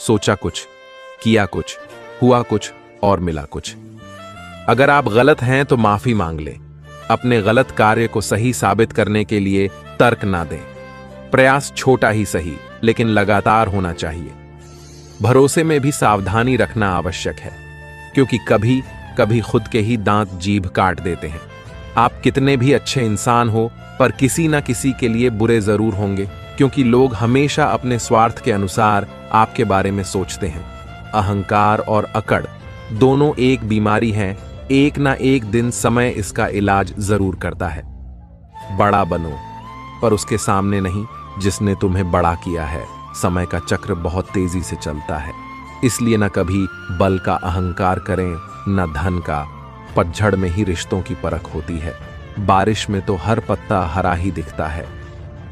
सोचा कुछ, किया कुछ, हुआ कुछ और मिला कुछ। अगर आप गलत हैं तो माफी मांग लें। अपने गलत कार्य को सही साबित करने के लिए तर्क ना दें। प्रयास छोटा ही सही, लेकिन लगातार होना चाहिए। भरोसे में भी सावधानी रखना आवश्यक है, क्योंकि कभी कभी खुद के ही दांत जीभ काट देते हैं। आप कितने भी अच्छे इंसान हो, पर किसी ना किसी के लिए बुरे जरूर होंगे, क्योंकि लोग हमेशा अपने स्वार्थ के अनुसार आपके बारे में सोचते हैं। अहंकार और अकड़ दोनों एक बीमारी है, एक ना एक दिन समय इसका इलाज जरूर करता है। बड़ा बनो, पर उसके सामने नहीं, जिसने तुम्हें बड़ा किया है। समय का चक्र बहुत तेजी से चलता है, इसलिए न कभी बल का अहंकार करें न धन का। पतझड़ में ही रिश्तों की परख होती है, बारिश में तो हर पत्ता हरा ही दिखता है।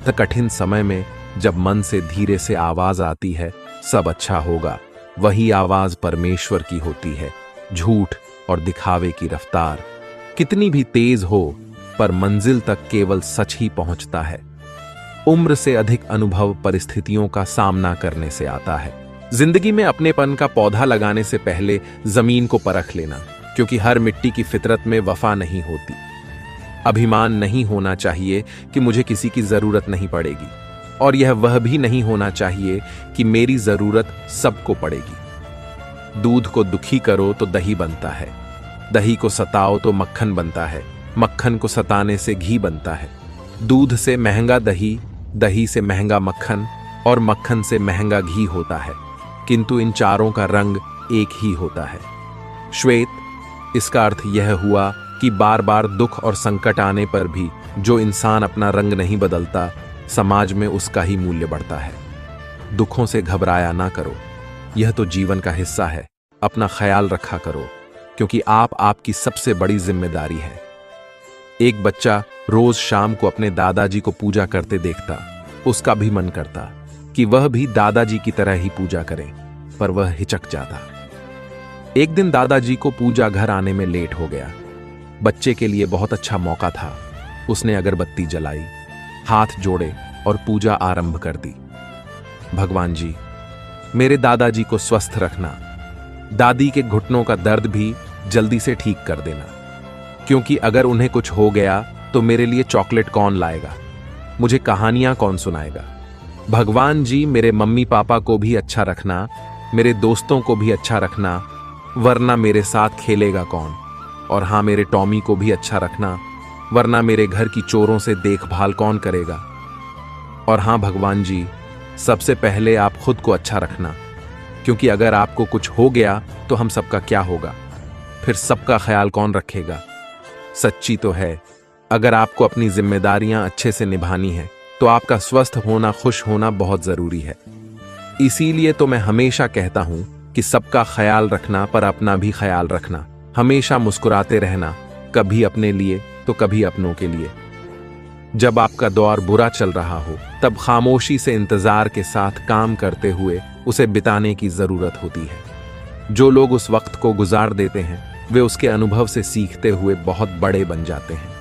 तो कठिन समय में जब मन से धीरे से आवाज आती है सब अच्छा होगा, वही आवाज परमेश्वर की होती है। झूठ और दिखावे की रफ्तार कितनी भी तेज हो, पर मंजिल तक केवल सच ही पहुंचता है। उम्र से अधिक अनुभव परिस्थितियों का सामना करने से आता है। जिंदगी में अपनेपन का पौधा लगाने से पहले जमीन को परख लेना, क्योंकि हर मिट्टी की फितरत में वफा नहीं होती। अभिमान नहीं होना चाहिए कि मुझे किसी की जरूरत नहीं पड़ेगी, और यह वह भी नहीं होना चाहिए कि मेरी जरूरत सबको पड़ेगी। दूध को दुखी करो तो दही बनता है, दही को सताओ तो मक्खन बनता है, मक्खन को सताने से घी बनता है। दूध से महंगा दही, दही से महंगा मक्खन, और मक्खन से महंगा घी होता है, किंतु इन चारों का रंग एक ही होता है, श्वेत। इसका अर्थ यह हुआ कि बार बार दुख और संकट आने पर भी जो इंसान अपना रंग नहीं बदलता, समाज में उसका ही मूल्य बढ़ता है। दुखों से घबराया ना करो, यह तो जीवन का हिस्सा है। अपना ख्याल रखा करो, क्योंकि आपकी सबसे बड़ी जिम्मेदारी है। एक बच्चा रोज शाम को अपने दादाजी को पूजा करते देखता, उसका भी मन करता कि वह भी दादाजी की तरह ही पूजा करे, पर वह हिचक जाता। एक दिन दादाजी को पूजा घर आने में लेट हो गया। बच्चे के लिए बहुत अच्छा मौका था। उसने अगरबत्ती जलाई, हाथ जोड़े और पूजा आरंभ कर दी। भगवान जी, मेरे दादाजी को स्वस्थ रखना, दादी के घुटनों का दर्द भी जल्दी से ठीक कर देना, क्योंकि अगर उन्हें कुछ हो गया तो मेरे लिए चॉकलेट कौन लाएगा, मुझे कहानियां कौन सुनाएगा। भगवान जी, मेरे मम्मी पापा को भी अच्छा रखना, मेरे दोस्तों को भी अच्छा रखना, वरना मेरे साथ खेलेगा कौन। और हाँ, मेरे टॉमी को भी अच्छा रखना, वरना मेरे घर की चोरों से देखभाल कौन करेगा। और हाँ भगवान जी, सबसे पहले आप खुद को अच्छा रखना, क्योंकि अगर आपको कुछ हो गया तो हम सबका क्या होगा, फिर सबका ख्याल कौन रखेगा। सच्ची तो है, अगर आपको अपनी जिम्मेदारियां अच्छे से निभानी है तो आपका स्वस्थ होना, खुश होना बहुत जरूरी है। इसीलिए तो मैं हमेशा कहता हूं कि सबका ख्याल रखना, पर अपना भी ख्याल रखना। हमेशा मुस्कुराते रहना, कभी अपने लिए तो कभी अपनों के लिए। जब आपका दौर बुरा चल रहा हो, तब खामोशी से इंतजार के साथ काम करते हुए उसे बिताने की जरूरत होती है। जो लोग उस वक्त को गुजार देते हैं, वे उसके अनुभव से सीखते हुए बहुत बड़े बन जाते हैं।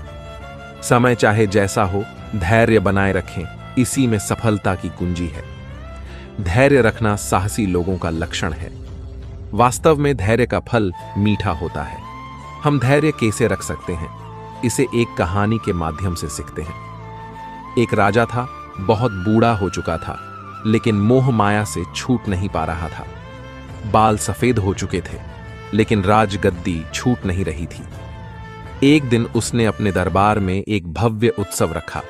समय चाहे जैसा हो, धैर्य बनाए रखें, इसी में सफलता की कुंजी है। धैर्य रखना साहसी लोगों का लक्षण है। वास्तव में धैर्य का फल मीठा होता है। हम धैर्य कैसे रख सकते हैं, इसे एक कहानी के माध्यम से सीखते हैं। एक राजा था, बहुत बूढ़ा हो चुका था, लेकिन मोह माया से छूट नहीं पा रहा था। बाल सफेद हो चुके थे, लेकिन राजगद्दी छूट नहीं रही थी। एक दिन उसने अपने दरबार में एक भव्य उत्सव रखा।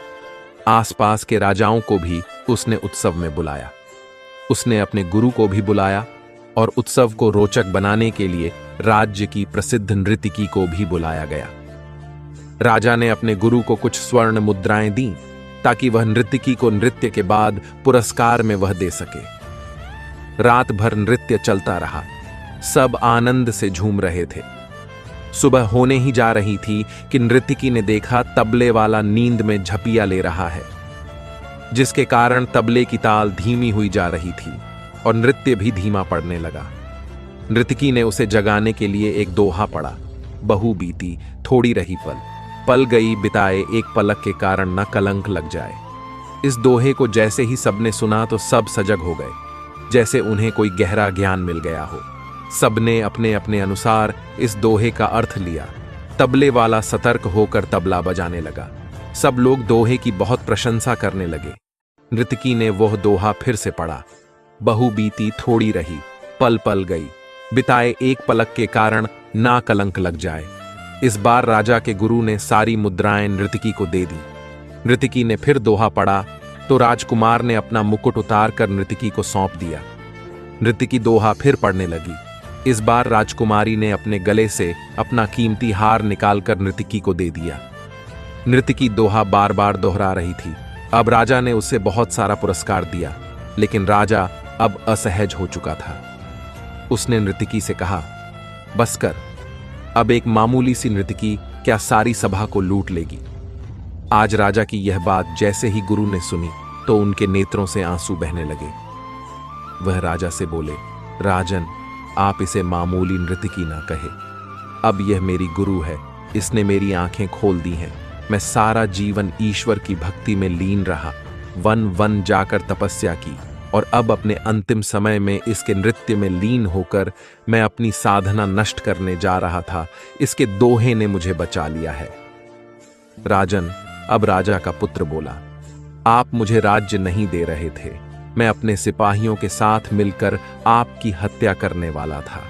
आसपास के राजाओं को भी उसने उत्सव में बुलाया। उसने अपने गुरु को भी बुलाया, और उत्सव को रोचक बनाने के लिए राज्य की प्रसिद्ध नृत्यकी को भी बुलाया गया। राजा ने अपने गुरु को कुछ स्वर्ण मुद्राएं दी, ताकि वह नृत्यकी को नृत्य के बाद पुरस्कार में वह दे सके। रात भर नृत्य चलता रहा, सब आनंद से झूम रहे थे। सुबह होने ही जा रही थी कि नृत्यकी ने देखा तबले वाला नींद में झपिया ले रहा है, जिसके कारण तबले की ताल धीमी हुई जा रही थी और नृत्य भी धीमा पड़ने लगा। नृत्यकी ने उसे जगाने के लिए एक दोहा पढ़ा। बहू बीती थोड़ी रही पल, पल गई बिताए एक पलक के कारण न कलंक लग जाए। इस दोहे को जैसे ही सबने सुना तो सब सजग हो गए, जैसे उन्हें कोई गहरा ज्ञान मिल गया हो। सबने अपने अपने अनुसार इस दोहे का अर्थ लिया। तबले वाला सतर्क होकर तबला बजाने लगा। सब लोग दोहे की बहुत प्रशंसा करने लगे। नृत्यकी ने वह दोहा फिर से पढ़ा। बहू बीती थोड़ी रही, पल पल गई, बिताए एक पलक के कारण ना कलंक लग जाए। इस बार राजा के गुरु ने सारी मुद्राएं नृत्यकी को दे दी। नृत्यकी ने फिर दोहा पढ़ा तो राजकुमार ने अपना मुकुट उतार कर नृत्यकी को सौंप दिया। नृत्यकी दोहा फिर पढ़ने लगी। इस बार राजकुमारी ने अपने गले से अपना कीमती हार निकालकर नृत्यकी को दे दिया। नृत्यकी दोहा बार बार दोहरा रही थी। अब राजा ने उसे बहुत सारा पुरस्कार दिया, लेकिन राजा अब असहज हो चुका था। उसने नर्तकी से कहा, बस कर, अब एक मामूली सी नर्तकी क्या सारी सभा को लूट लेगी। आज राजा की यह बात जैसे ही गुरु ने सुनी तो उनके नेत्रों से आंसू बहने लगे। वह राजा से बोले, राजन, आप इसे मामूली नर्तकी ना कहे, अब यह मेरी गुरु है, इसने मेरी आंखें खोल दी हैं। मैं सारा जीवन ईश्वर की भक्ति में लीन रहा, वन वन जाकर तपस्या की, और अब अपने अंतिम समय में इसके नृत्य में लीन होकर मैं अपनी साधना नष्ट करने जा रहा था। इसके दोहे ने मुझे बचा लिया है। राजन, अब राजा का पुत्र बोला, आप मुझे राज्य नहीं दे रहे थे, मैं अपने सिपाहियों के साथ मिलकर आपकी हत्या करने वाला था।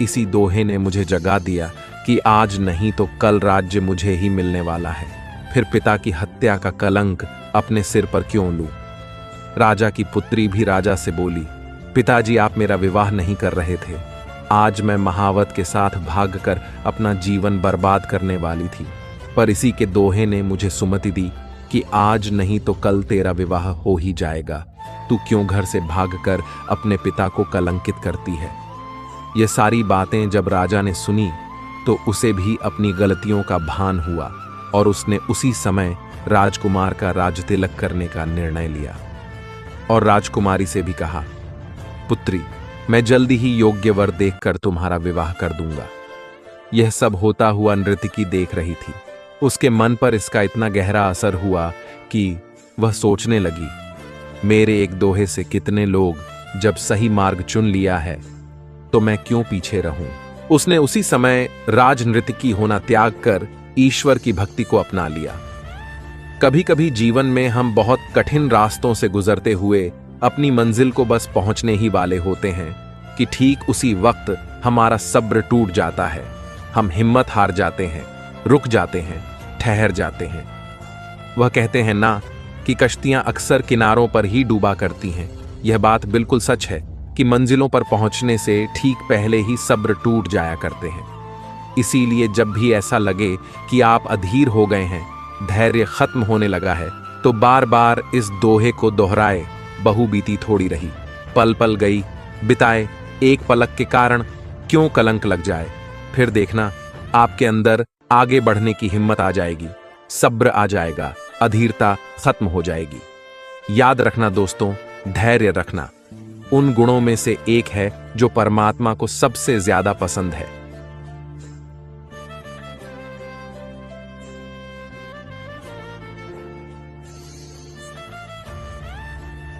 इसी दोहे ने मुझे जगा दिया कि आज नहीं तो कल राज्य मुझे ही मिलने वाला है। फिर पिता की हत्या का कलंक अपने सिर पर क्यों लूं? राजा की पुत्री भी राजा से बोली, पिताजी, आप मेरा विवाह नहीं कर रहे थे। आज मैं महावत के साथ भागकर अपना जीवन बर्बाद करने वाली थी, पर इसी के दोहे ने मुझे सुमति दी कि आज नहीं तो कल तेरा विवाह हो ही जाएगा। तू क्यों घर से भागकर अपने पिता को कलंकित करती है? ये सारी बातें जब राजा ने सुनी तो उसे भी अपनी गलतियों का भान हुआ और उसने उसी समय राजकुमार का राजतिलक करने का निर्णय लिया और राजकुमारी से भी कहा, पुत्री, मैं जल्दी ही योग्य वर देखकर तुम्हारा विवाह कर दूंगा। यह सब होता हुआ नर्तकी देख रही थी। उसके मन पर इसका इतना गहरा असर हुआ कि वह सोचने लगी, मेरे एक दोहे से कितने लोग जब सही मार्ग चुन लिया है तो मैं क्यों पीछे रहूं। उसने उसी समय राजनृतकी होना त्याग कर ईश्वर की भक्ति को अपना लिया। कभी कभी जीवन में हम बहुत कठिन रास्तों से गुजरते हुए अपनी मंजिल को बस पहुंचने ही वाले होते हैं कि ठीक उसी वक्त हमारा सब्र टूट जाता है। हम हिम्मत हार जाते हैं, रुक जाते हैं, ठहर जाते हैं। वह कहते हैं ना कि कश्तियां अक्सर किनारों पर ही डूबा करती हैं। यह बात बिल्कुल सच है कि मंजिलों पर पहुंचने से ठीक पहले ही सब्र टूट जाया करते हैं। इसीलिए जब भी ऐसा लगे कि आप अधीर हो गए हैं, धैर्य खत्म होने लगा है, तो बार बार इस दोहे को दोहराए, बहु बीती थोड़ी रही, पल पल गई बिताए, एक पलक के कारण क्यों कलंक लग जाए। फिर देखना आपके अंदर आगे बढ़ने की हिम्मत आ जाएगी, सब्र आ जाएगा, अधीरता खत्म हो जाएगी। याद रखना दोस्तों, धैर्य रखना उन गुणों में से एक है जो परमात्मा को सबसे ज्यादा पसंद है।